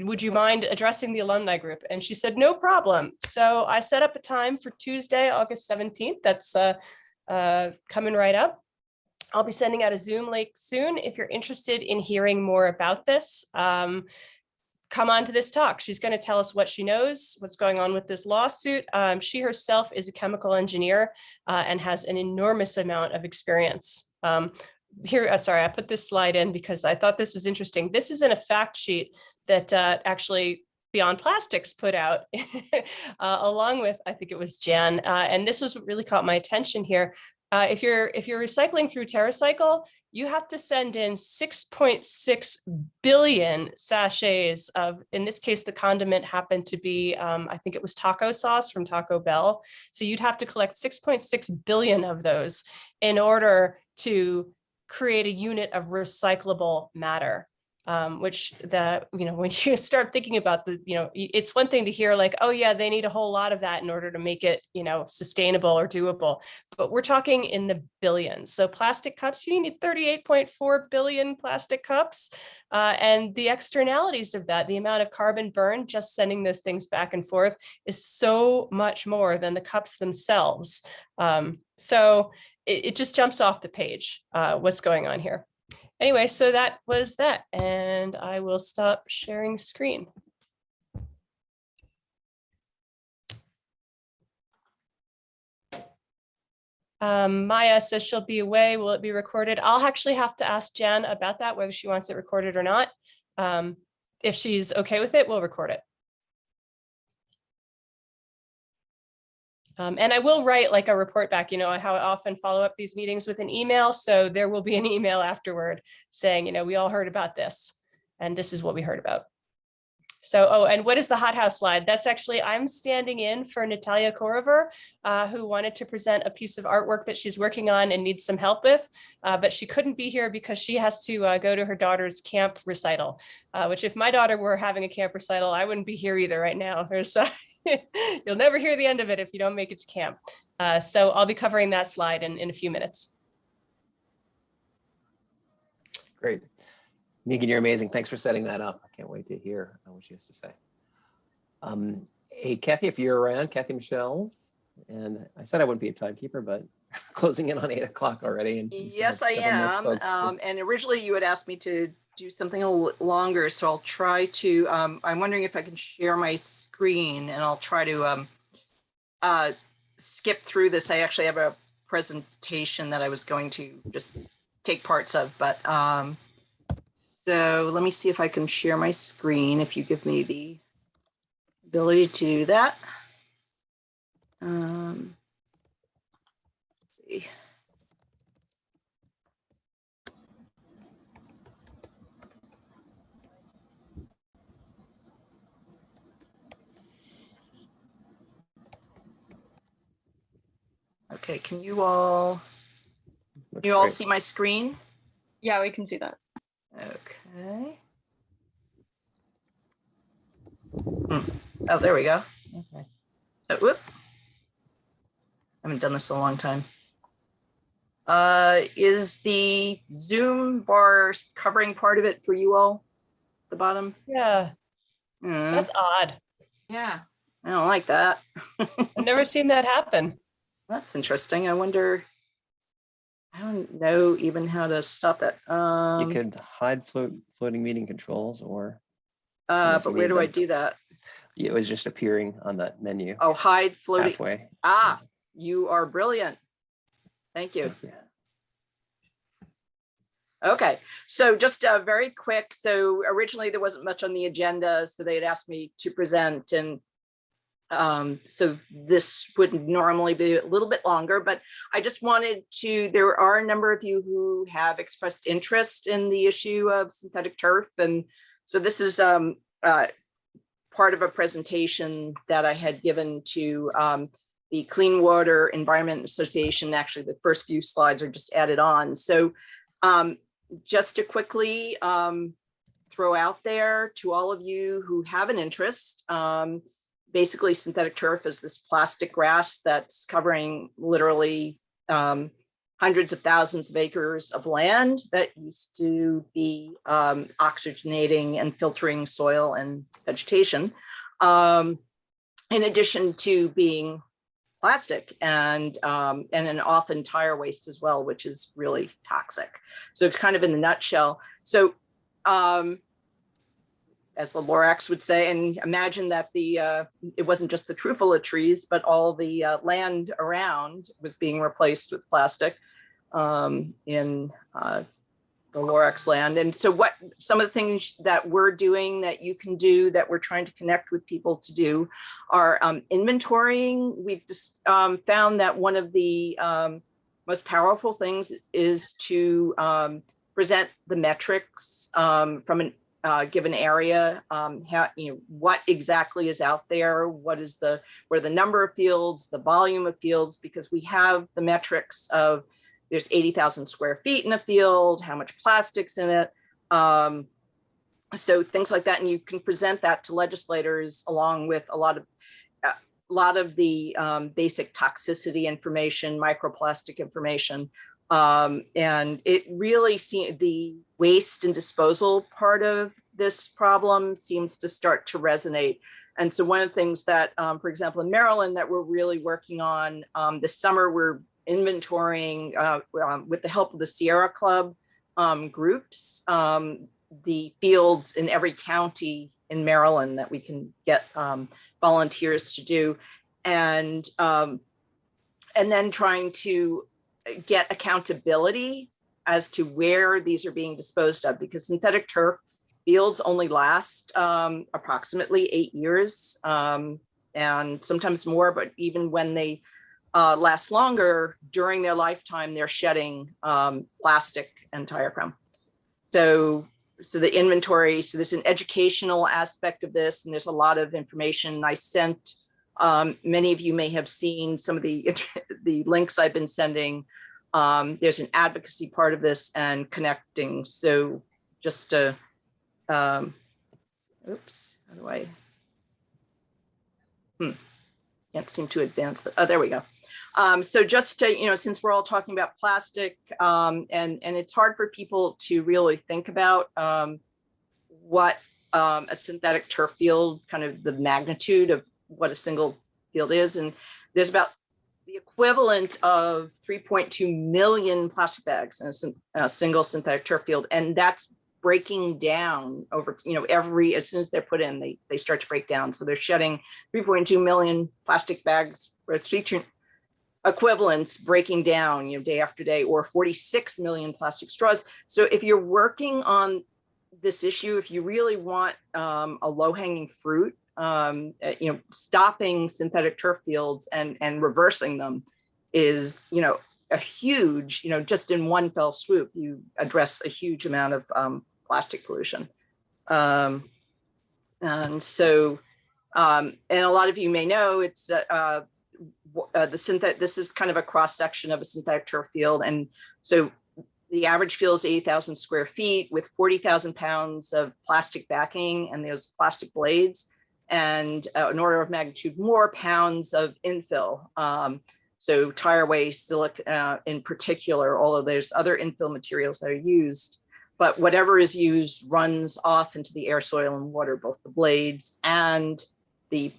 Would you mind addressing the alumni group? And she said, no problem. So I set up a time for Tuesday, August 17th. That's coming right up. I'll be sending out a Zoom link soon. If you're interested in hearing more about this, come on to this talk. She's going to tell us what she knows, what's going on with this lawsuit. She herself is a chemical engineer and has an enormous amount of experience. Here, sorry, I put this slide in because I thought this was interesting. This is in a fact sheet that actually Beyond Plastics put out along with, I think it was Jan. And this was what really caught my attention here. If you're recycling through TerraCycle, you have to send in 6.6 billion sachets of, in this case, the condiment happened to be, I think it was taco sauce from Taco Bell. So you'd have to collect 6.6 billion of those in order to create a unit of recyclable matter. Which when you start thinking about it's one thing to hear like, oh yeah, they need a whole lot of that in order to make it, sustainable or doable, but we're talking in the billions. So plastic cups, you need 38.4 billion plastic cups. And the externalities of that, the amount of carbon burned, just sending those things back and forth is so much more than the cups themselves. So it just jumps off the page, what's going on here. Anyway, so that was that, and I will stop sharing screen. Maya says she'll be away. Will it be recorded? I'll actually have to ask Jan about that, whether she wants it recorded or not. If she's okay with it, we'll record it. And I will write like a report back, how I often follow up these meetings with an email. So there will be an email afterward saying, we all heard about this and this is what we heard about. So, oh, and what is the hothouse slide? That's actually, I'm standing in for Natalya Khorover, who wanted to present a piece of artwork that she's working on and needs some help with, but she couldn't be here because she has to go to her daughter's camp recital, which if my daughter were having a camp recital, I wouldn't be here either right now. There's you'll never hear the end of it if you don't make it to camp. So I'll be covering that slide in a few minutes. Great. Megan, you're amazing. Thanks for setting that up. I can't wait to hear what she has to say. Hey, Kathy, if you're around, Kathy Michels. And I said I wouldn't be a timekeeper, but closing in on 8 o'clock already. And yes, I am. And originally you had asked me to do something a little longer, so I'll try to, I'm wondering if I can share my screen and I'll try to skip through this. I actually have a presentation that I was going to just take parts of, but so let me see if I can share my screen, if you give me the ability to do that. Let's see. Okay, can you all see my screen? Yeah, we can see that. Okay. Oh, there we go. Okay. So, whoop. I haven't done this in a long time. Is the Zoom bar covering part of it for you all? The bottom? Yeah. That's odd. Yeah. I don't like that. I've never seen that happen. That's interesting. I wonder I don't know even how to stop that. You could hide floating meeting controls, or unless But you where need do I them. do that? Yeah, it was just appearing on that menu Oh, hide floating. halfway. Ah, you are brilliant. Thank you. Thank you. Okay, so just very quick. So originally there wasn't much on the agenda, so they had asked me to present, and so this would normally be a little bit longer, but I just wanted to, there are a number of you who have expressed interest in the issue of synthetic turf. And so this is part of a presentation that I had given to the Clean Water Environment Association. Actually, the first few slides are just added on. So just to quickly throw out there to all of you who have an interest, basically synthetic turf is this plastic grass that's covering literally hundreds of thousands of acres of land that used to be oxygenating and filtering soil and vegetation, in addition to being plastic and an often tire waste as well, which is really toxic. So kind of in a nutshell. So as the Lorax would say, and imagine that it wasn't just the trufula trees, but all the land around was being replaced with plastic in the Lorax land. And so what some of the things that we're doing that you can do, that we're trying to connect with people to do, are inventorying. We've just found that one of the most powerful things is to present the metrics from an given area, how, what exactly is out there, what is the number of fields, the volume of fields, because we have the metrics of there's 80,000 square feet in a field, how much plastic's in it. So things like that, and you can present that to legislators along with a lot of the basic toxicity information, microplastic information. And it really seems the waste and disposal part of this problem seems to start to resonate. And so one of the things that, for example, in Maryland that we're really working on this summer, we're inventorying with the help of the Sierra Club groups, the fields in every county in Maryland that we can get volunteers to do. And then trying to get accountability as to where these are being disposed of, because synthetic turf fields only last approximately 8 years, and sometimes more, but even when they last longer, during their lifetime, they're shedding plastic and tire crumb. So the inventory, so there's an educational aspect of this, and there's a lot of information I sent. Many of you may have seen some of the links I've been sending. There's an advocacy part of this and connecting. So just to, oops, how do I, can't seem to advance that. Oh, there we go. So just to, since we're all talking about plastic, and it's hard for people to really think about what a synthetic turf field, kind of the magnitude of what a single field is. And there's about the equivalent of 3.2 million plastic bags in a single synthetic turf field. And that's breaking down over, as soon as they're put in, they start to break down. So they're shedding 3.2 million plastic bags, or equivalents breaking down, day after day, or 46 million plastic straws. So if you're working on this issue, if you really want a low-hanging fruit, stopping synthetic turf fields and reversing them is, a huge, just in one fell swoop, you address a huge amount of plastic pollution. And so, and a lot of you may know, it's this is kind of a cross section of a synthetic turf field. And so the average field is 80,000 square feet with 40,000 pounds of plastic backing and those plastic blades, and an order of magnitude more pounds of infill. So tire waste, silica in particular, although there's other infill materials that are used, but whatever is used runs off into the air, soil, and water, both the blades and the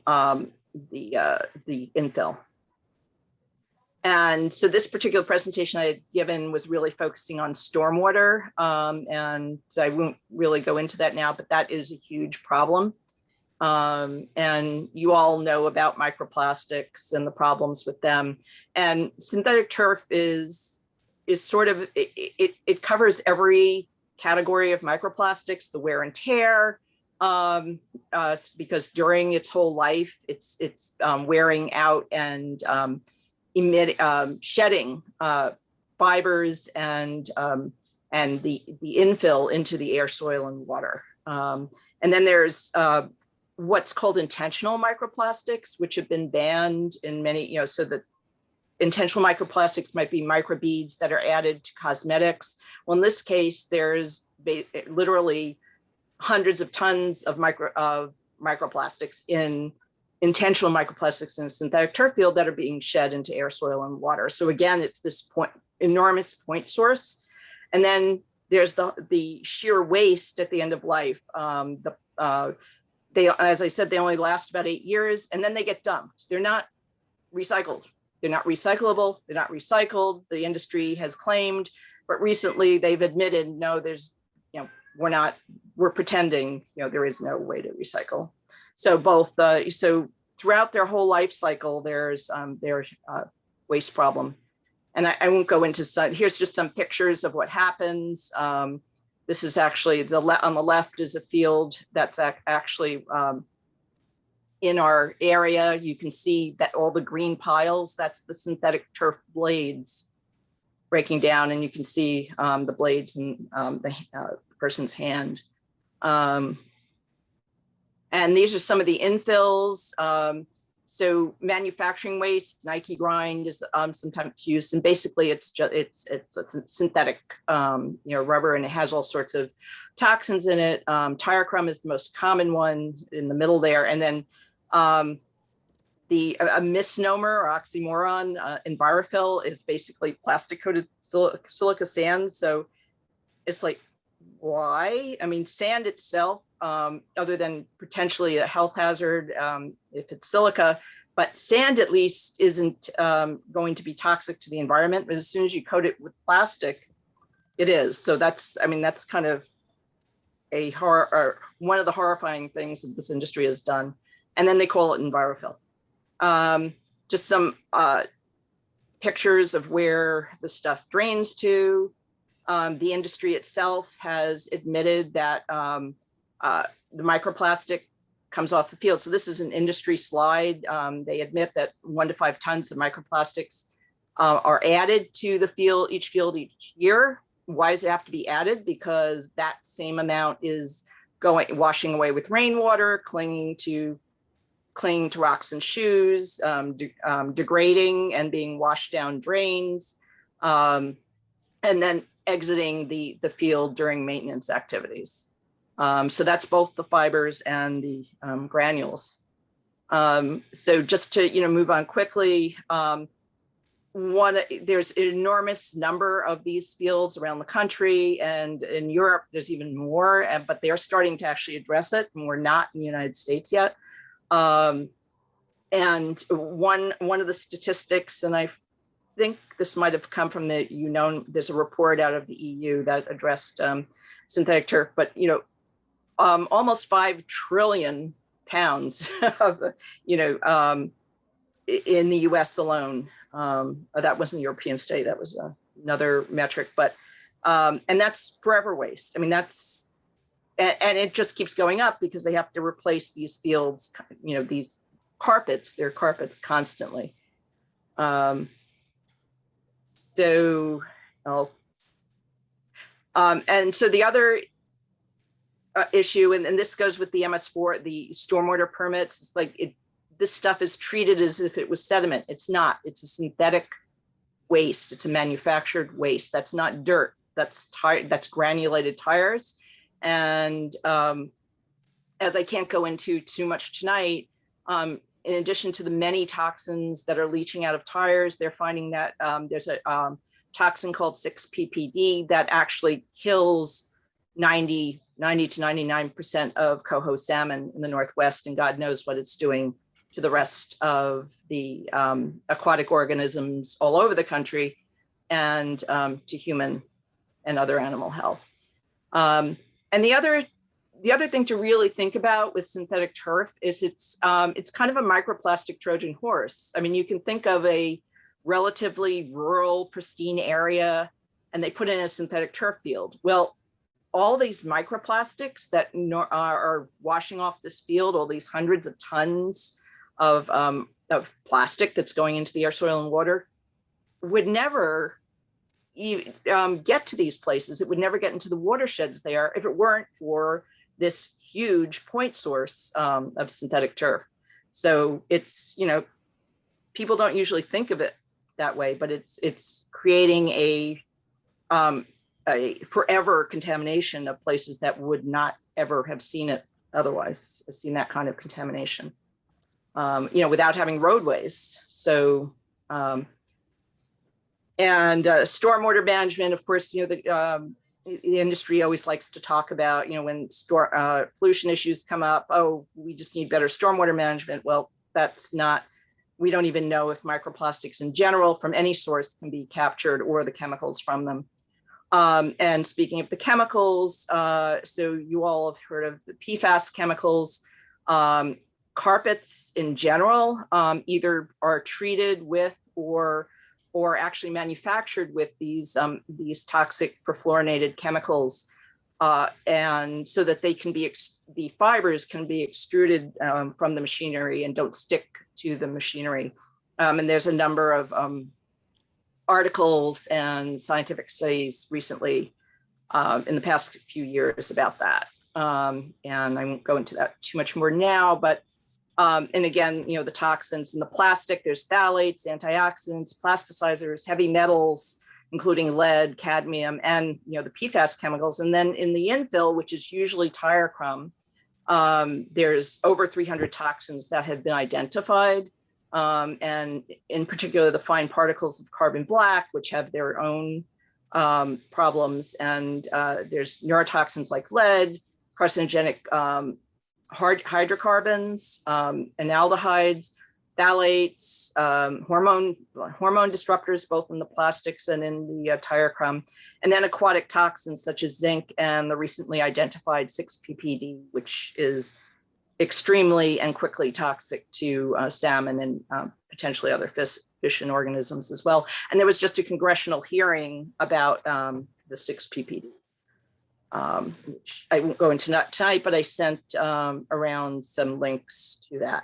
infill. And so this particular presentation I had given was really focusing on stormwater. And so I won't really go into that now, but that is a huge problem. And you all know about microplastics and the problems with them. And synthetic turf is sort of, it covers every category of microplastics, the wear and tear, because during its whole life, it's wearing out and shedding fibers and the infill into the air, soil, and water. And then there's what's called intentional microplastics, which have been banned in many, so that intentional microplastics might be microbeads that are added to cosmetics. Well, in this case, there's literally hundreds of tons of microplastics in intentional microplastics in a synthetic turf field that are being shed into air, soil, and water. So again, it's this enormous point source. And then there's the sheer waste at the end of life. They, as I said, they only last about 8 years, and then they get dumped. They're not recycled. They're not recyclable. They're not recycled. The industry has claimed, but recently they've admitted, no, there's, we're pretending, there is no way to recycle. So both, so throughout their whole life cycle, there's waste problem. And I won't go into some, here's just some pictures of what happens. This is actually, on the left is a field that's actually in our area. You can see that all the green piles, that's the synthetic turf blades breaking down, and you can see the blades in the person's hand. And these are some of the infills. So manufacturing waste, Nike grind is sometimes used, and basically it's a synthetic, rubber, and it has all sorts of toxins in it. Tire crumb is the most common one in the middle there, and then a misnomer or oxymoron, EnviroFill is basically plastic coated silica sand. So it's like, why? I mean, sand itself, other than potentially a health hazard if it's silica, but sand at least isn't going to be toxic to the environment. But as soon as you coat it with plastic, it is. So that's, that's kind of a horror, one of the horrifying things that this industry has done. And then they call it EnviroFill. Just some pictures of where the stuff drains to. The industry itself has admitted that the microplastic comes off the field. So this is an industry slide. They admit that 1 to 5 tons of microplastics are added to the field, each year. Why does it have to be added? Because that same amount is washing away with rainwater, clinging to rocks and shoes, degrading and being washed down drains, and then exiting the field during maintenance activities. So that's both the fibers and the granules. So just to move on quickly, there's an enormous number of these fields around the country, and in Europe there's even more, but they're starting to actually address it, and we're not in the United States yet. And one of the statistics, and I think this might have come from there's a report out of the EU that addressed synthetic turf, but almost 5 trillion pounds of in the US alone. That wasn't a European study, that was another metric, but and that's forever waste. And it just keeps going up because they have to replace these fields, these carpets, their carpets constantly. And so the other issue, and this goes with the MS4, the stormwater permits, it's like this stuff is treated as if it was sediment. It's not. It's a synthetic waste. It's a manufactured waste. That's not dirt. That's granulated tires. And as I can't go into too much tonight, in addition to the many toxins that are leaching out of tires, they're finding that there's a toxin called 6-PPD that actually kills 90 to 99% of coho salmon in the Northwest, and God knows what it's doing to the rest of the aquatic organisms all over the country, and to human and other animal health. And the other thing to really think about with synthetic turf is it's kind of a microplastic Trojan horse. I mean, you can think of a relatively rural, pristine area, and they put in a synthetic turf field. Well, all these microplastics that are washing off this field, all these hundreds of tons of plastic that's going into the air, soil, and water, would never get to these places. It would never get into the watersheds there if it weren't for this huge point source of synthetic turf. So it's, people don't usually think of it that way, but it's creating a forever contamination of places that would not ever have seen it otherwise, seen that kind of contamination, without having roadways. So, and stormwater management, of course, the industry always likes to talk about, when pollution issues come up, oh, we just need better stormwater management. Well, that's not, we don't even know if microplastics in general from any source can be captured, or the chemicals from them. And speaking of the chemicals, so you all have heard of the PFAS chemicals. Carpets in general either are treated with or actually manufactured with these toxic perfluorinated chemicals, and so that they can be the fibers can be extruded from the machinery and don't stick to the machinery. And there's a number of articles and scientific studies recently in the past few years about that. And I won't go into that too much more now, but and again, the toxins in the plastic, there's phthalates, antioxidants, plasticizers, heavy metals, including lead, cadmium, and the PFAS chemicals. And then in the infill, which is usually tire crumb, there's over 300 toxins that have been identified. And in particular, the fine particles of carbon black, which have their own problems. And there's neurotoxins like lead, carcinogenic hydrocarbons, analdehydes, phthalates, hormone disruptors, both in the plastics and in the tire crumb, and then aquatic toxins such as zinc and the recently identified 6-PPD, which is extremely and quickly toxic to salmon and potentially other fish and organisms as well. And there was just a congressional hearing about the 6-PPD. Which I won't go into tonight, but I sent around some links to that.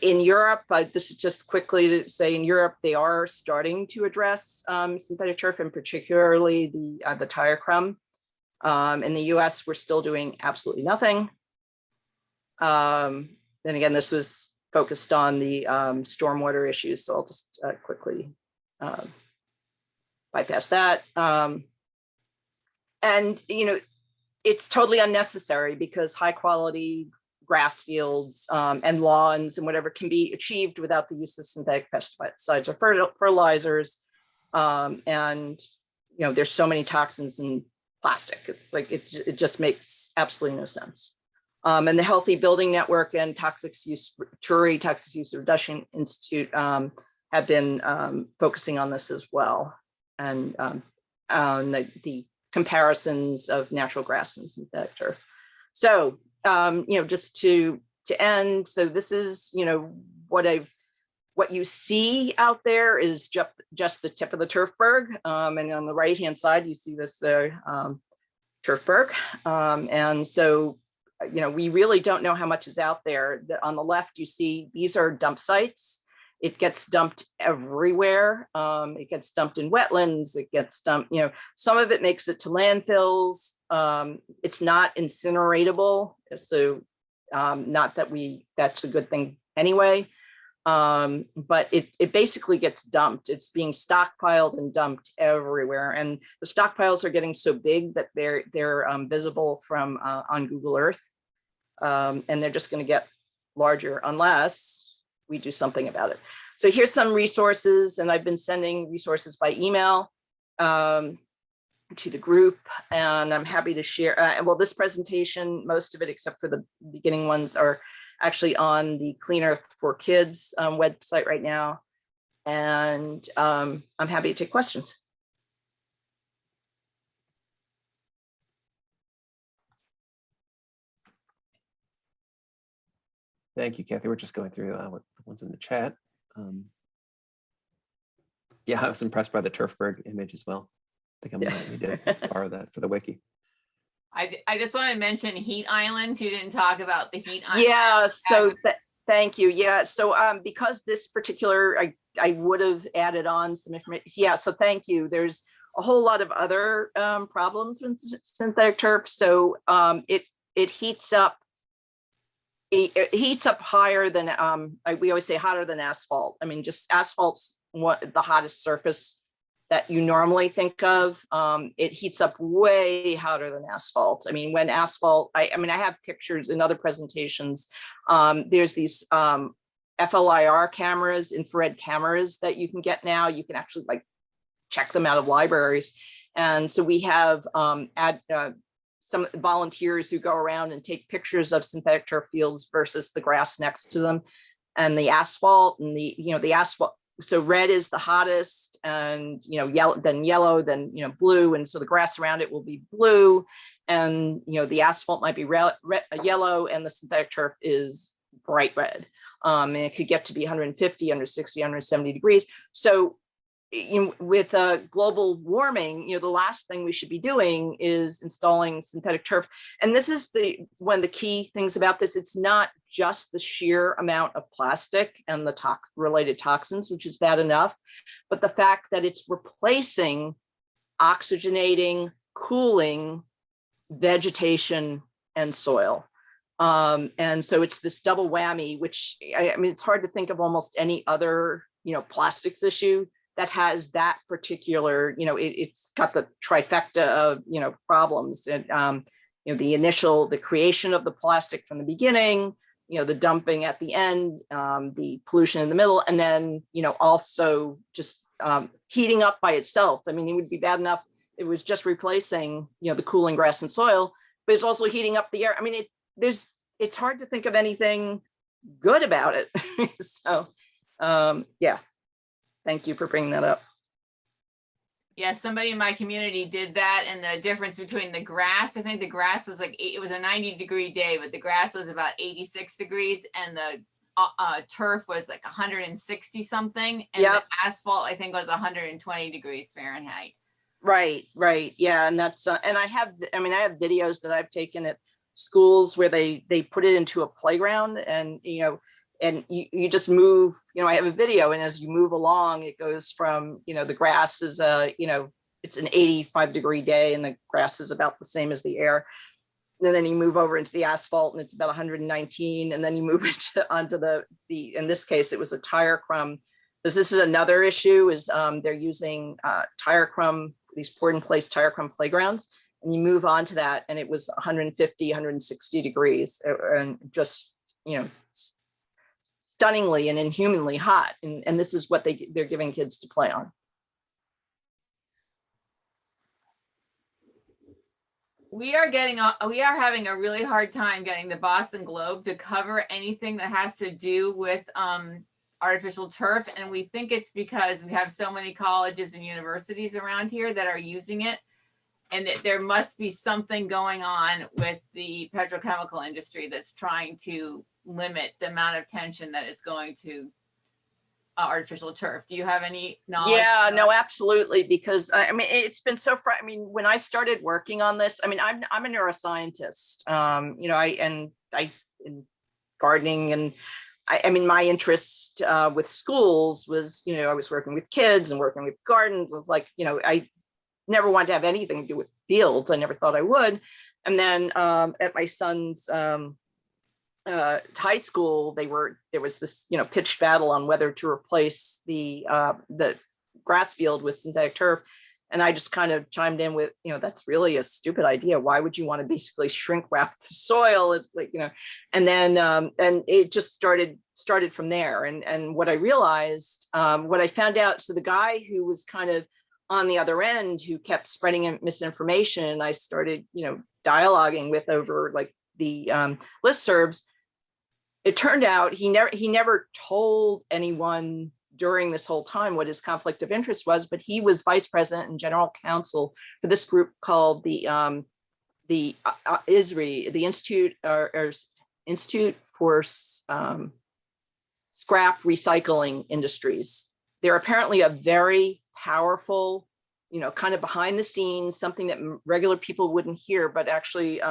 In Europe, this is just quickly to say, in Europe, they are starting to address synthetic turf, and particularly the tire crumb. In the US, we're still doing absolutely nothing. Then again, this was focused on the stormwater issues, so I'll just quickly bypass that. And, it's totally unnecessary, because high quality grass fields and lawns and whatever can be achieved without the use of synthetic pesticides or fertilizers. And, there's so many toxins in plastic. It's like, it just makes absolutely no sense. And the Healthy Building Network and Toxic Use Reduction Institute have been focusing on this as well. And on the comparisons of natural grass and synthetic turf. So, just to end, so this is, what you see out there is just the tip of the turfberg. And on the right-hand side, you see this turfberg. And so, we really don't know how much is out there. On the left, you see these are dump sites. It gets dumped everywhere. It gets dumped in wetlands. It gets dumped, some of it makes it to landfills. It's not incineratable. So not that that's a good thing anyway. But it basically gets dumped. It's being stockpiled and dumped everywhere. And the stockpiles are getting so big that they're visible from on Google Earth. And they're just going to get larger unless we do something about it. So here's some resources, and I've been sending resources by email. to the group, and I'm happy to share. Well, this presentation, most of it, except for the beginning ones, are actually on the Clean Earth for Kids website right now. And I'm happy to take questions. Thank you, Kathy. We're just going through what the ones in the chat. Yeah, I was impressed by the Turfberg image as well. I think I'm gonna need to borrow that for the wiki. I just want to mention heat islands. You didn't talk about the heat islands. Yeah, so thank you. Yeah, so because this particular, I would have added on some information. Yeah, so thank you. There's a whole lot of other problems with synthetic turf. So it heats up. It heats up higher than we always say hotter than asphalt. I mean, just asphalt's the hottest surface that you normally think of. It heats up way hotter than asphalt. I mean, when asphalt, I mean, I have pictures in other presentations. There's these FLIR cameras, infrared cameras that you can get now. You can actually like check them out of libraries. And so we have some volunteers who go around and take pictures of synthetic turf fields versus the grass next to them, and the asphalt, and the asphalt. So red is the hottest, and yellow, then blue, and so the grass around it will be blue, and the asphalt might be yellow, and the synthetic turf is bright red. And it could get to be 150, 160, 170 degrees. So with global warming, the last thing we should be doing is installing synthetic turf. And this is one of the key things about this. It's not just the sheer amount of plastic and the related toxins, which is bad enough, but the fact that it's replacing oxygenating, cooling vegetation and soil. And so it's this double whammy, which I mean, it's hard to think of almost any other, plastics issue that has that particular, it's got the trifecta of, problems. And, the creation of the plastic from the beginning, the dumping at the end, the pollution in the middle, and then, also just heating up by itself. I mean, it would be bad enough it was just replacing, the cooling grass and soil, but it's also heating up the air. I mean, it's hard to think of anything good about it. So, yeah. Thank you for bringing that up. Yeah, somebody in my community did that, and the difference between the grass, I think the grass was like, it was a 90-degree day, but the grass was about 86 degrees, and the turf was like 160 something, and the asphalt, I think, was 120 degrees Fahrenheit. Right. Yeah, and that's and I have videos that I've taken at schools where they put it into a playground, and and you just move, I have a video, and as you move along, it goes from, the grass is, it's an 85-degree day, and the grass is about the same as the air. And then you move over into the asphalt, and it's about 119. And then you move onto the, in this case, it was a tire crumb, because this is another issue, is they're using tire crumb, these poured in place tire crumb playgrounds. And you move on to that, and it was 150, 160 degrees, and just, stunningly and inhumanly hot, and this is what they're giving kids to play on. We are having a really hard time getting the Boston Globe to cover anything that has to do with artificial turf, and we think it's because we have so many colleges and universities around here that are using it, and that there must be something going on with the petrochemical industry that's trying to limit the amount of attention that is going to artificial turf. Do you have any knowledge? Yeah, no, absolutely. Because I mean, it's been so I mean, when I started working on this, I mean, I'm a neuroscientist, I in gardening, and I mean, my interest with schools was, I was working with kids and working with gardens. It was like, I never wanted to have anything to do with fields. I never thought I would. And then at my son's high school, there was this, pitched battle on whether to replace the grass field with synthetic turf. And I just kind of chimed in with, that's really a stupid idea. Why would you want to basically shrink wrap the soil? It's like, and then and it just started from there. And what I realized, what I found out, so the guy who was kind of on the other end who kept spreading misinformation. And I started, dialoguing with over like the listservs. It turned out he never told anyone during this whole time what his conflict of interest was, but he was vice president and general counsel for this group called the ISRI, the Institute for Scrap Recycling Industries. They're apparently a very powerful, kind of behind the scenes, something that regular people wouldn't hear, but actually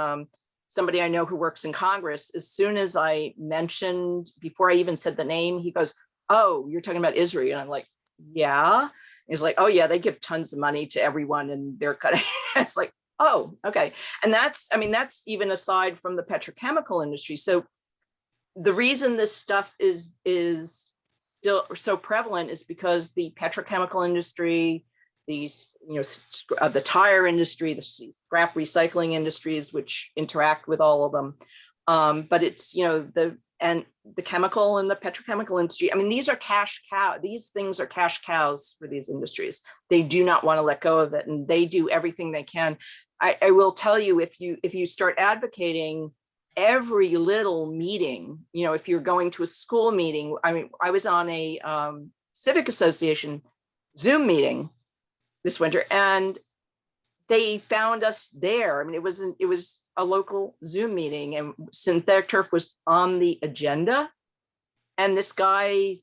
somebody I know who works in Congress, as soon as I mentioned, before I even said the name, he goes, "Oh, you're talking about Israel." And I'm like, "Yeah." He's like, "Oh yeah, they give tons of money to everyone and they're cutting." It's like, oh, okay. And that's even aside from the petrochemical industry. So the reason this stuff is still so prevalent is because the petrochemical industry, these, the tire industry, the scrap recycling industries, which interact with all of them. But it's, the chemical and the petrochemical industry. I mean, these things are cash cows for these industries. They do not want to let go of it, and they do everything they can. I will tell you, if you start advocating every little meeting, if you're going to a school meeting, I mean, I was on a civic association Zoom meeting this winter, and they found us there. I mean, it was a local Zoom meeting, and synthetic turf was on the agenda. And this guy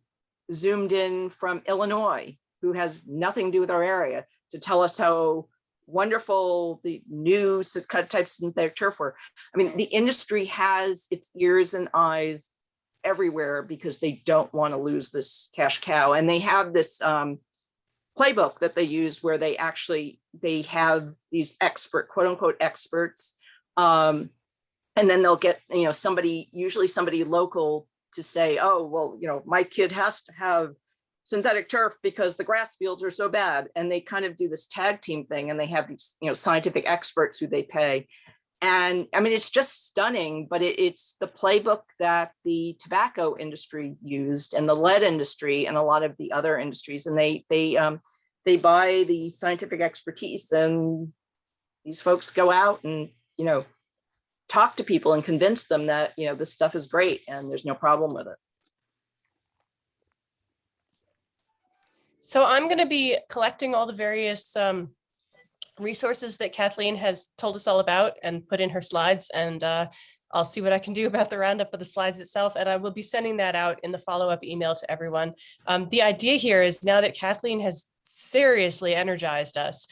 Zoomed in from Illinois, who has nothing to do with our area, to tell us how wonderful the new types of synthetic turf were. I mean, the industry has its ears and eyes everywhere because they don't want to lose this cash cow. And they have this playbook that they use where they have these quote unquote experts. And then they'll get, usually somebody local to say, "Oh, well, my kid has to have synthetic turf because the grass fields are so bad." And they kind of do this tag team thing, and they have these, scientific experts who they pay. And I mean, it's just stunning, but it's the playbook that the tobacco industry used, and the lead industry, and a lot of the other industries. And they buy the scientific expertise, and these folks go out and, talk to people and convince them that, this stuff is great and there's no problem with it. So I'm going to be collecting all the various resources that Kathleen has told us all about and put in her slides, and I'll see what I can do about the roundup of the slides itself, and I will be sending that out in the follow-up email to everyone. The idea here is, now that Kathleen has seriously energized us,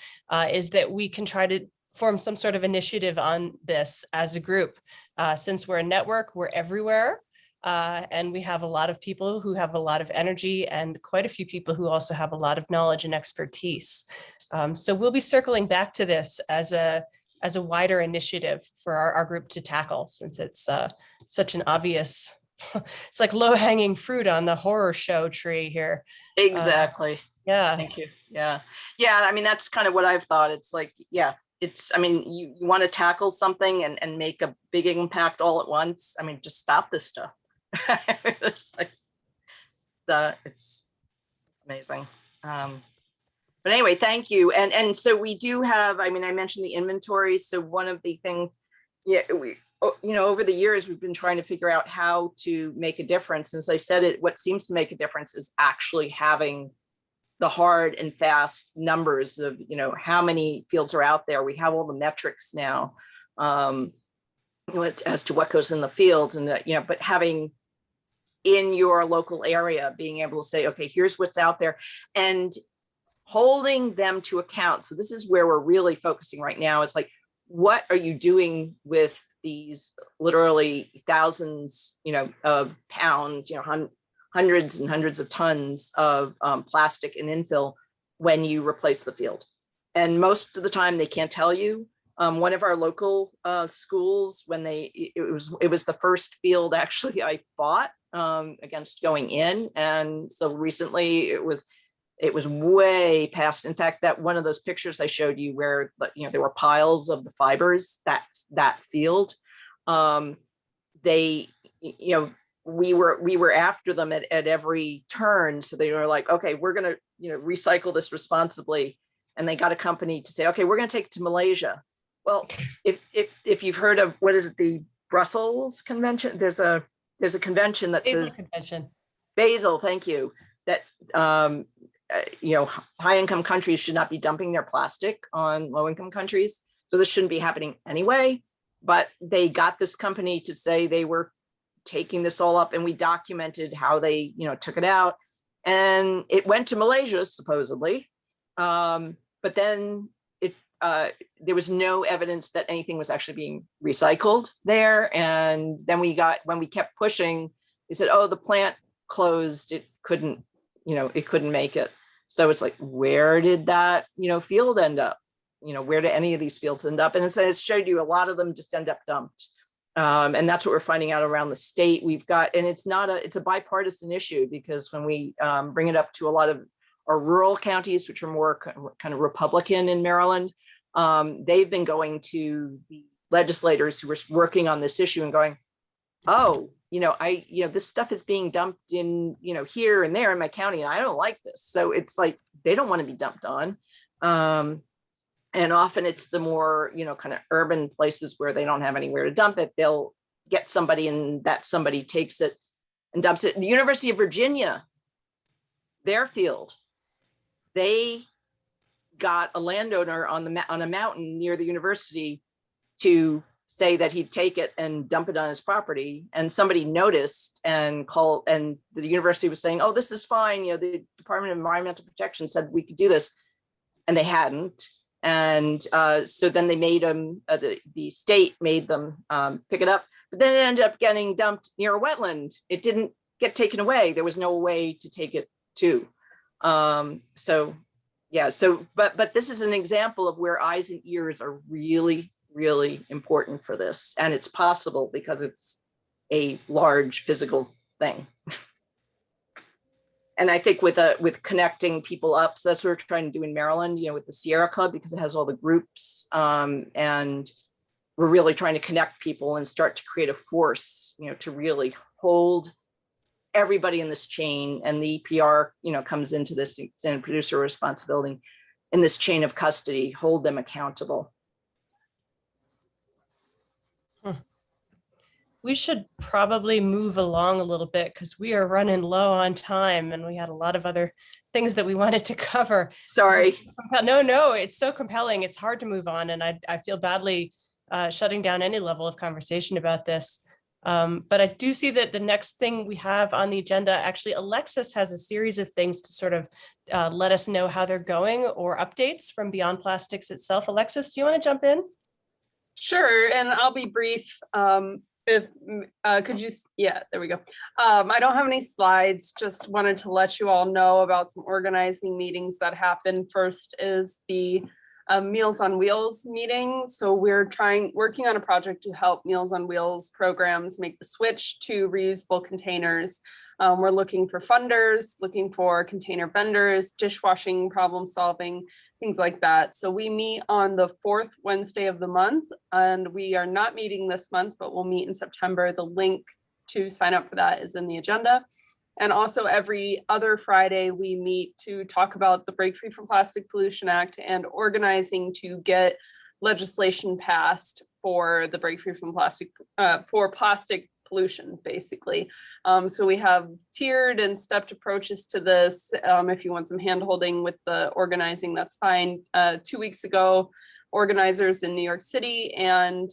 is that we can try to form some sort of initiative on this as a group. Since we're a network, we're everywhere. And we have a lot of people who have a lot of energy, and quite a few people who also have a lot of knowledge and expertise. So we'll be circling back to this as a wider initiative for our group to tackle, since it's such an obvious, it's like low-hanging fruit on the horror show tree here. Exactly. Yeah. Thank you. Yeah. I mean, that's kind of what I've thought. It's like, I mean, you want to tackle something and make a big impact all at once. I mean, just stop this stuff. It's amazing. But anyway, thank you. And so we do have, I mean, I mentioned the inventory. So one of the things, we, over the years, we've been trying to figure out how to make a difference. As I said, what seems to make a difference is actually having the hard and fast numbers of, how many fields are out there. We have all the metrics now as to what goes in the fields, and but having in your local area, being able to say, okay, here's what's out there, and holding them to account. So this is where we're really focusing right now. Is like, what are you doing with these literally thousands, of pounds, hundreds and hundreds of tons of plastic and infill when you replace the field? And most of the time they can't tell you. One of our local schools, when it was the first field actually I fought against going in. And so recently it was way past. In fact, that one of those pictures I showed you where, there were piles of the fibers, that field, we were after them at every turn. So they were like, okay, we're going to, recycle this responsibly. and they got a company to say, okay, we're going to take it to Malaysia. Well, if you've heard of, what is it, the Brussels Convention, there's a convention that Basel says Convention. Basel, thank you, that high income countries should not be dumping their plastic on low income countries. So this shouldn't be happening anyway, but they got this company to say they were taking this all up, and we documented how they, took it out, and it went to Malaysia supposedly. But then there was no evidence that anything was actually being recycled there. And then when we kept pushing, they said, oh, the plant closed. It couldn't make it. So it's like, where did that, field end up? Where do any of these fields end up? And as I showed you, a lot of them just end up dumped. And that's what we're finding out around the state. We've got, and it's a bipartisan issue, because when we bring it up to a lot of our rural counties, which are more kind of Republican in Maryland, they've been going to the legislators who were working on this issue and going, oh, this stuff is being dumped in, here and there in my county, and I don't like this. So it's like, they don't want to be dumped on. And often it's the more, kind of urban places where they don't have anywhere to dump it. They'll get somebody, and that somebody takes it and dumps it. The University of Virginia, their field, they got a landowner on a mountain near the university to say that he'd take it and dump it on his property. And somebody noticed and called, and the university was saying, oh, this is fine. The Department of Environmental Protection said we could do this, and they hadn't. And so then they made them, the state made them pick it up, but then it ended up getting dumped near a wetland. It didn't get taken away. There was no way to take it to. But this is an example of where eyes and ears are really, really important for this. And it's possible because it's a large physical thing. And I think with connecting people up, so that's what we're trying to do in Maryland, with the Sierra Club, because it has all the groups, and we're really trying to connect people and start to create a force, to really hold everybody in this chain. And the EPR, comes into this in producer responsibility in this chain of custody, hold them accountable. We should probably move along a little bit, because we are running low on time, and we had a lot of other things that we wanted to cover. Sorry. No, it's so compelling. It's hard to move on. And I feel badly shutting down any level of conversation about this. But I do see that the next thing we have on the agenda, actually, Alexis has a series of things to sort of let us know how they're going, or updates from Beyond Plastics itself. Alexis, do you want to jump in? Sure, and I'll be brief. If could you, yeah, there we go. I don't have any slides, just wanted to let you all know about some organizing meetings that happened. First is the Meals on Wheels meeting. So we're working on a project to help Meals on Wheels programs make the switch to reusable containers. We're looking for funders, looking for container vendors, dishwashing, problem solving, things like that. So we meet on the 4th Wednesday of the month, and we are not meeting this month, but we'll meet in September. The link to sign up for that is in the agenda. And also every other Friday, we meet to talk about the Break Free from Plastic Pollution Act and organizing to get legislation passed for the Break Free from Plastic, for plastic pollution, basically. So we have tiered and stepped approaches to this. If you want some hand holding with the organizing, that's fine. 2 weeks ago, organizers in New York City and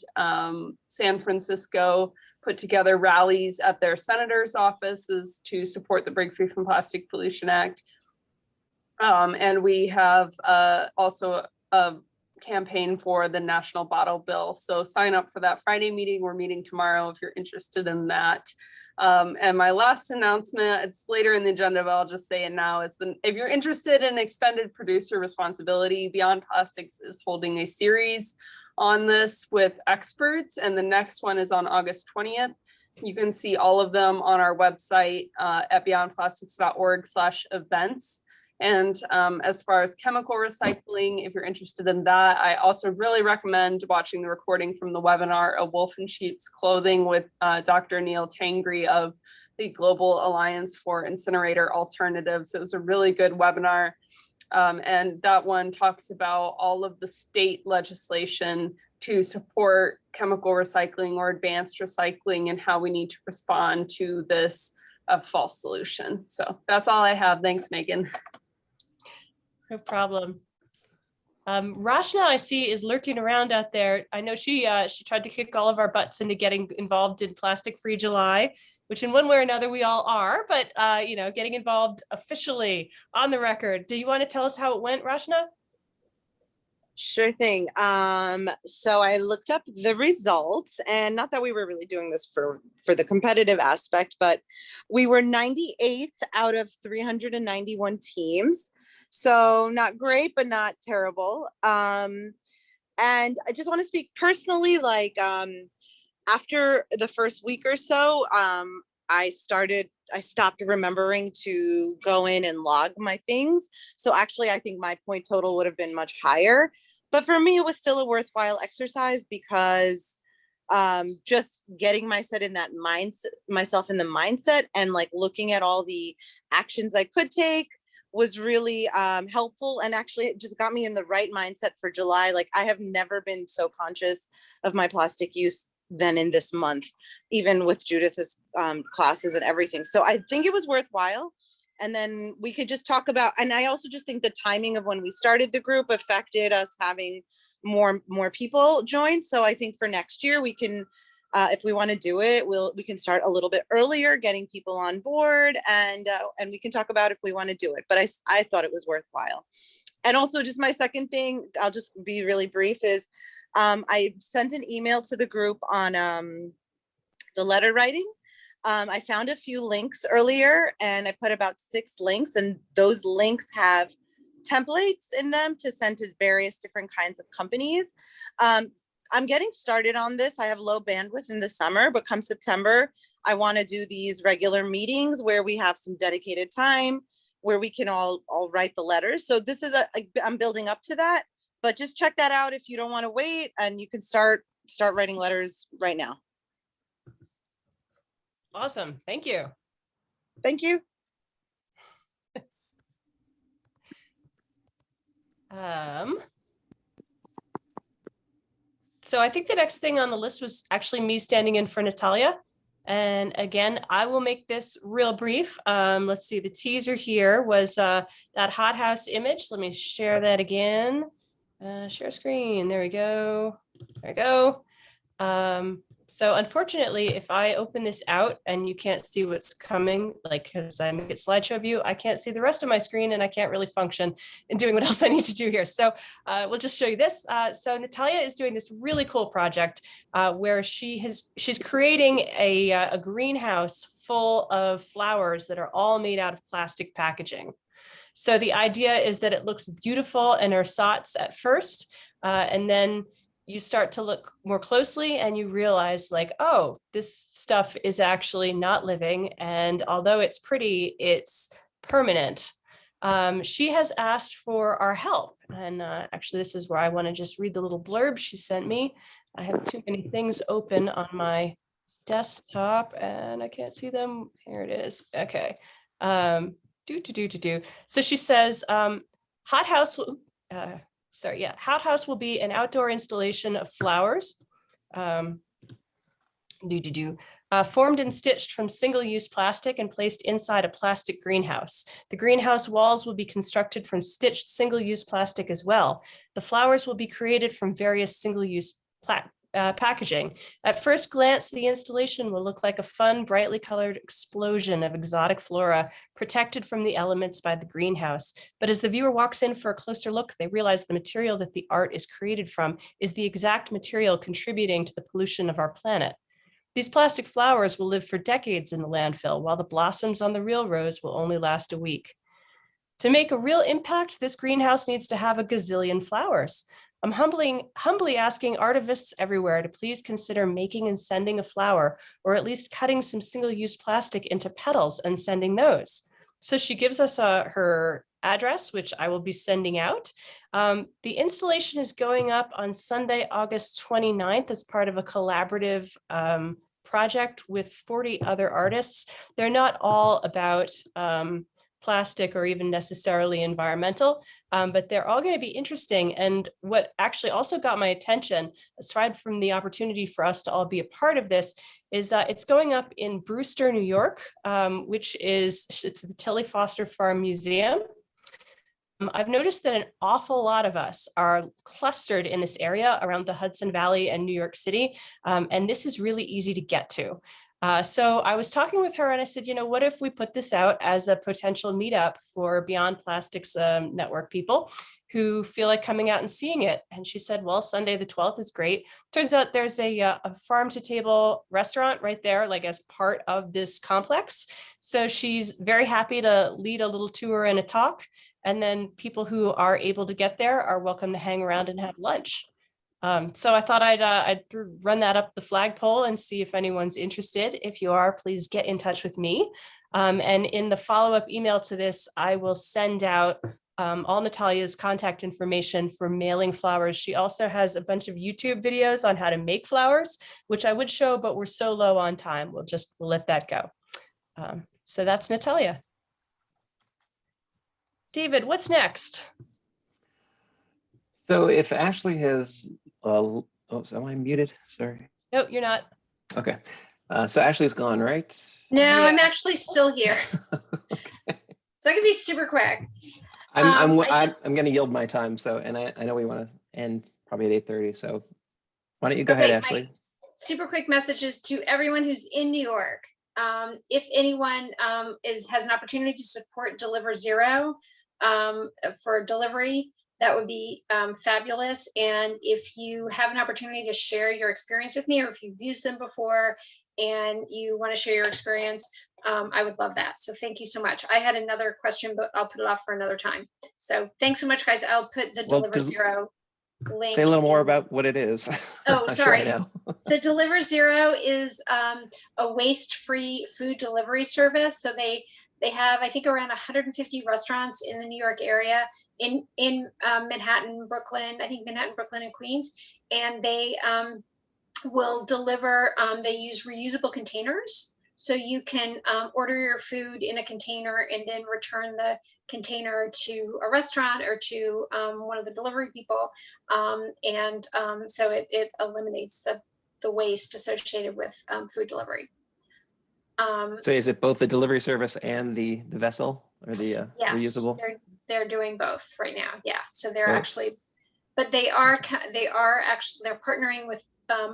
San Francisco put together rallies at their senators' offices to support the Break Free from Plastic Pollution Act. And we have also a campaign for the National Bottle Bill. So sign up for that Friday meeting. We're meeting tomorrow if you're interested in that. And my last announcement, it's later in the agenda, but I'll just say it now, is if you're interested in extended producer responsibility, Beyond Plastics is holding a series on this with experts, and the next one is on August 20th. You can see all of them on our website at beyondplastics.org/events. And as far as chemical recycling, if you're interested in that, I also really recommend watching the recording from the webinar of Wolff in Sheep's Clothing with Dr. Neil Tangri of the Global Alliance for Incinerator Alternatives. It was a really good webinar. And that one talks about all of the state legislation to support chemical recycling or advanced recycling and how we need to respond to this false solution. So that's all I have. Thanks, Megan. No problem. Rachana, I see, is lurking around out there. I know she tried to kick all of our butts into getting involved in Plastic Free July, which in one way or another we all are, but you know, getting involved officially on the record. Do you want to tell us how it went, Rachana? Sure thing. So I looked up the results, and not that we were really doing this for the competitive aspect, but we were 98th out of 391 teams. So not great, but not terrible. And I just want to speak personally, like after the first week or so, I stopped remembering to go in and log my things. So actually, I think my point total would have been much higher. But for me, it was still a worthwhile exercise because just getting myself in the mindset and like looking at all the actions I could take was really helpful, and actually it just got me in the right mindset for July. Like I have never been so conscious of my plastic use than in this month, even with Judith's classes and everything. So I think it was worthwhile. And then we could just talk about, and I also just think the timing of when we started the group affected us having more people join. So I think for next year we can, if we want to do it, we can start a little bit earlier, getting people on board, and we can talk about if we want to do it. But I thought it was worthwhile. And also, just my second thing, I'll just be really brief, is I sent an email to the group on the letter writing. I found a few links earlier, and I put about 6 links, and those links have templates in them to send to various different kinds of companies. I'm getting started on this. I have low bandwidth in the summer, but come September, I want to do these regular meetings where we have some dedicated time where we can all write the letters. So this is I'm building up to that, but just check that out if you don't want to wait, and you can start writing letters right now. Awesome. Thank you. Thank you. So I think the next thing on the list was actually me standing in for Natalya. And again, I will make this real brief. Let's see, the teaser here was that hothouse image. Let me share that again. Share screen. There we go. There we go. So unfortunately, if I open this out and you can't see what's coming, like because I make it slideshow view, I can't see the rest of my screen and I can't really function in doing what else I need to do here. So we'll just show you this. So Natalya is doing this really cool project where she's creating a greenhouse full of flowers that are all made out of plastic packaging. So the idea is that it looks beautiful in ersatz at first, and then you start to look more closely and you realize like, oh, this stuff is actually not living. And although it's pretty, it's permanent. She has asked for our help. And actually, this is where I want to just read the little blurb she sent me. I have too many things open on my desktop and I can't see them. Here it is. Okay. So she says, hothouse will be an outdoor installation of flowers, formed and stitched from single-use plastic and placed inside a plastic greenhouse. The greenhouse walls will be constructed from stitched single-use plastic as well. The flowers will be created from various single-use packaging. At first glance, the installation will look like a fun, brightly colored explosion of exotic flora protected from the elements by the greenhouse. But as the viewer walks in for a closer look, they realize the material that the art is created from is the exact material contributing to the pollution of our planet. These plastic flowers will live for decades in the landfill, while the blossoms on the real rose will only last a week. To make a real impact, this greenhouse needs to have a gazillion flowers. I'm humbly asking artivists everywhere to please consider making and sending a flower, or at least cutting some single-use plastic into petals and sending those. So she gives us her address, which I will be sending out. The installation is going up on Sunday, August 29th as part of a collaborative project with 40 other artists. They're not all about plastic or even necessarily environmental, but they're all going to be interesting. And what actually also got my attention, aside from the opportunity for us to all be a part of this, is it's going up in Brewster, New York, which is, it's the Tilly Foster Farm Museum. I've noticed that an awful lot of us are clustered in this area around the Hudson Valley and New York City, and this is really easy to get to. So I was talking with her and I said, you know, what if we put this out as a potential meetup for Beyond Plastics Network people who feel like coming out and seeing it? And she said, well, Sunday the 12th is great. Turns out there's a farm to table restaurant right there, like as part of this complex. So she's very happy to lead a little tour and a talk. And then people who are able to get there are welcome to hang around and have lunch. So I thought I'd run that up the flagpole and see if anyone's interested. If you are, please get in touch with me. And in the follow-up email to this, I will send out all Natalya's contact information for mailing flowers. She also has a bunch of YouTube videos on how to make flowers, which I would show, but we're so low on time. We'll let that go. So that's Natalya. David, what's next? So if Ashley has, am I muted? Sorry. Nope, you're not. Okay. So Ashley's gone, right? No, Yeah. I'm actually still here. So I can be super quick. I'm going to yield my time. So, and I know we want to end probably at 8:30. So why don't you go ahead, Ashley? My super quick messages to everyone who's in New York. If anyone has an opportunity to support DeliverZero for delivery, that would be fabulous. And if you have an opportunity to share your experience with me, or if you've used them before and you want to share your experience, I would love that. So thank you so much. I had another question, but I'll put it off for another time. So thanks so much, guys. I'll put the DeliverZero link. Say a little more about what it is. Oh, sorry. Sure So DeliverZero is a waste-free food delivery service. So they have, I think, around 150 restaurants in the New York area, in Manhattan, Brooklyn, I think Manhattan, Brooklyn, and Queens. And they will deliver, they use reusable containers. So you can order your food in a container and then return the container to a restaurant or to one of the delivery people. So it eliminates the waste associated with food delivery. So is it both the delivery service and the vessel, or the Yes, reusable? they're doing both right now. Yeah, so they're Both. actually, but they're partnering with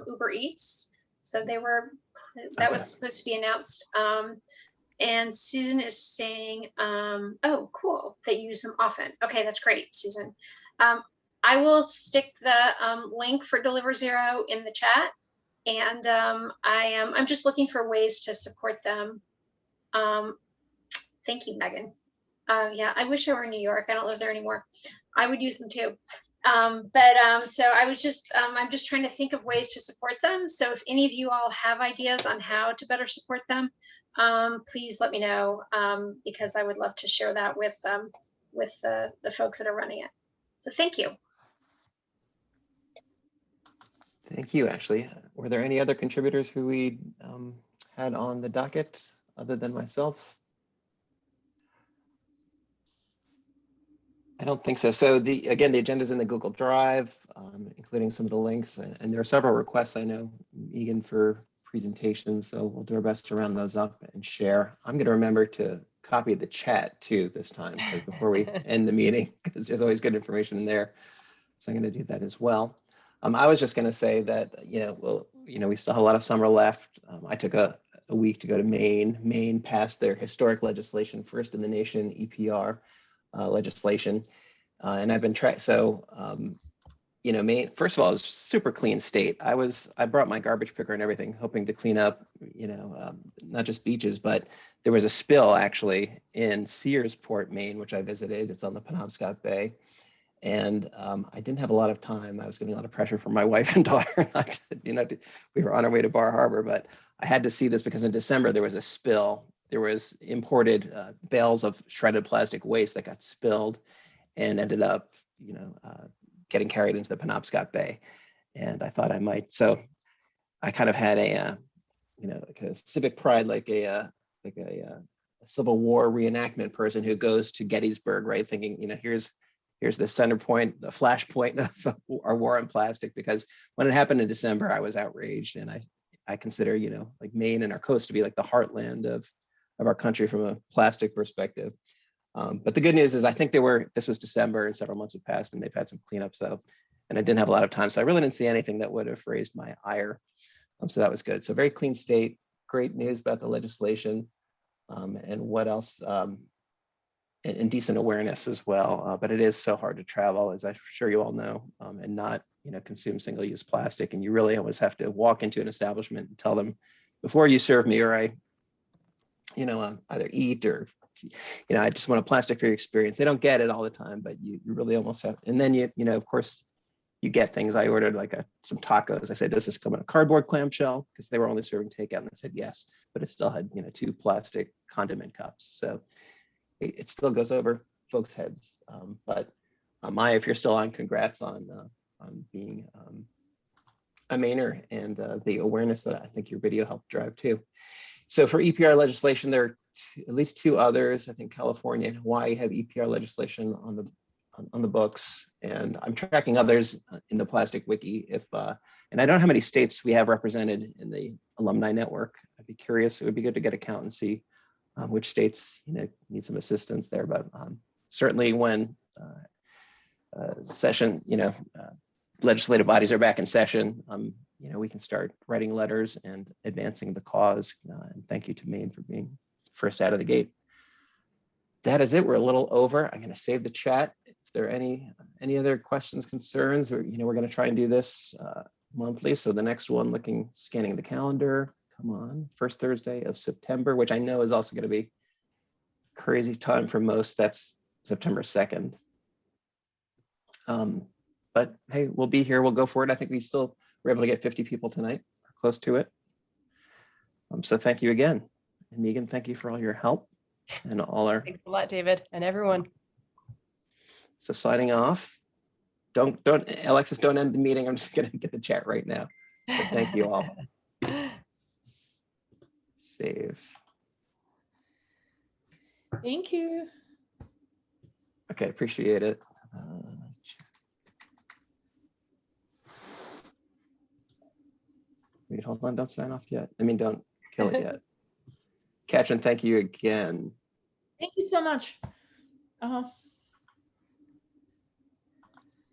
Uber Eats. So that was supposed to be announced. And Susan is saying, oh, cool, they use them often. Okay, that's great, Susan. I will stick the link for DeliverZero in the chat. And I'm just looking for ways to support them. Thank you, Megan. Yeah, I wish I were in New York. I don't live there anymore. I would use them too. So I'm just trying to think of ways to support them. So if any of you all have ideas on how to better support them, please let me know, because I would love to share that with the folks that are running it. So thank you. Thank you, Ashley. Were there any other contributors who we had on the docket other than myself? I don't think so. So again, the agenda is in the Google Drive, including some of the links, and there are several requests, I know, Megan, for presentations. So we'll do our best to round those up and share. I'm going to remember to copy the chat too this time before we end the meeting, because there's always good information in there. So I'm going to do that as well. I was just going to say that, we still have a lot of summer left. I took a week to go to Maine. Maine passed their historic legislation, first in the nation EPR legislation. And I've been Maine, first of all, it's a super clean state. I brought my garbage picker and everything, hoping to clean up, not just beaches, but there was a spill actually in Searsport, Maine, which I visited. It's on the Penobscot Bay. And I didn't have a lot of time. I was getting a lot of pressure from my wife and daughter. We were on our way to Bar Harbor, but I had to see this because in December there was a spill. There was imported bales of shredded plastic waste that got spilled and ended up, getting carried into the Penobscot Bay. And I thought I might. So I kind of had a civic pride, like a Civil War reenactment person who goes to Gettysburg, right? Thinking, here's the center point, the flashpoint of our war on plastic, because when it happened in December, I was outraged. And I consider, like Maine and our coast to be like the heartland of our country from a plastic perspective. But the good news is I think this was December and several months have passed and they've had some cleanup. And I didn't have a lot of time. So I really didn't see anything that would have raised my ire. So that was good. So very clean state, great news about the legislation. And what else? And decent awareness as well. But it is so hard to travel, as I'm sure you all know, and not consume single-use plastic. And you really always have to walk into an establishment and tell them, before you serve me, or I, either eat or, I just want a plastic-free experience. They don't get it all the time, but you really almost have. And then of course, you get things. I ordered like some tacos. I said, does this come in a cardboard clamshell? Because they were only serving takeout, and they said yes, but it still had 2 plastic condiment cups. So it still goes over folks' heads. But Maya, if you're still on, congrats on being a Mainer, and the awareness that I think your video helped drive too. So for EPR legislation, there are at least 2 others. I think California and Hawaii have EPR legislation on the books, and I'm tracking others in the Plastic Wiki. And I don't know how many states we have represented in the alumni network. I'd be curious. It would be good to get a count and see which states need some assistance there. But certainly when legislative bodies are back in session, we can start writing letters and advancing the cause. And thank you to Maine for being first out of the gate. That is it. We're a little over. I'm going to save the chat. If there are any other questions, concerns, or we're going to try and do this monthly. So the next one, scanning the calendar. Come on, first Thursday of September, which I know is also going to be crazy time for most. That's September 2nd. But hey, we'll be here. We'll go for it. I think we still were able to get 50 people tonight, or close to it. So thank you again. And Megan, thank you for all your help and all our. Thanks a lot, David, and everyone. So signing off. Don't Alexis, don't end the meeting. I'm just going to get the chat right now. But thank you all. Save. Thank you. Okay, appreciate it. Wait, hold on, don't sign off yet. Don't kill it yet. Katrin, thank you again. Thank you so much.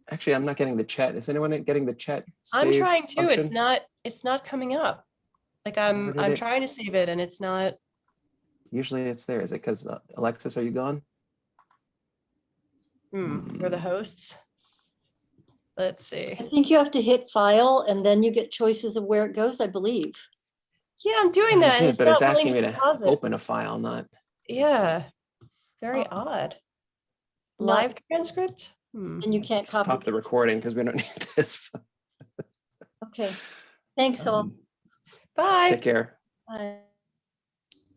Actually, I'm not getting the chat. Is anyone getting the chat? I'm trying to. Function? It's not coming up. Like I'm trying to save it and it's not. Usually it's there. Is it because Alexis, are you gone? We're the hosts. Let's see. I think you have to hit file and then you get choices of where it goes, I believe. Yeah, I'm doing that. I did, but it's asking me to open a file, not. Yeah, very odd. Live transcript? And you can't copy. Stop the recording because we don't need this. Okay. Thanks all. Bye. Take care. Bye.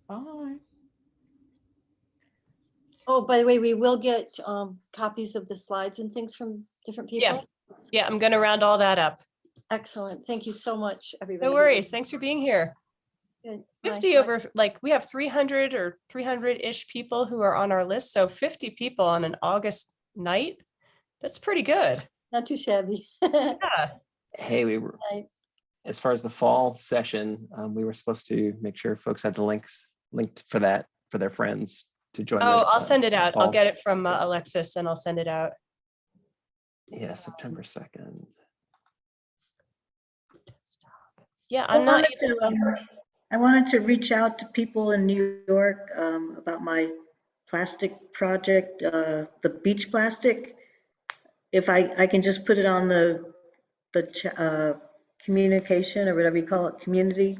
Bye. Oh, by the way, we will get copies of the slides and things from different people. Yeah, I'm going to round all that up. Excellent. Thank you so much, everybody. No worries. Thanks for being here. Good. 50 Bye. over, we have 300 or 300-ish people who are on our list. So 50 people on an August night. That's pretty good. Not too shabby. Yeah. Hey, we were, as far as the fall session, we were supposed to make sure folks had the linked for that for their friends to join. I'll send it out. I'll get it from Alexis and I'll send it out. Yeah, September 2nd. Yeah, I'm not. I wanted to reach out to people in New York about my plastic project, the beach plastic. If I can just put it on the communication or whatever you call it, community.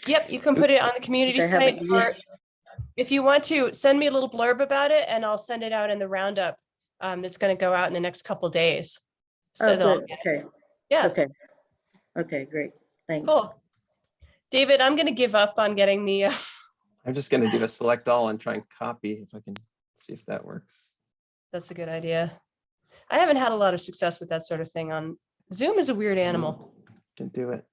Yep, you can put it on the community site, or if you want to send me a little blurb about it, and I'll send it out in the roundup that's going to go out in the next couple days. So okay. Yeah. Okay, great. Thanks. Cool. David, I'm going to give up on getting the. I'm just going to do a select all and try and copy if I can see if that works. That's a good idea. I haven't had a lot of success with that sort of thing on Zoom. Is a weird animal. Didn't do it.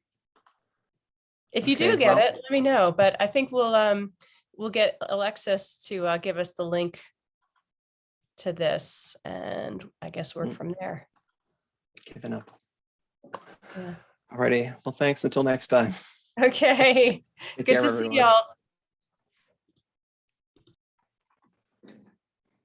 If you do get it, let me know. But I think we'll we'll get Alexis to give us the link to this, and I guess work from there. Giving up. Yeah. Alrighty. Well, thanks until next time. Okay. Take Good care, to see everyone. y'all.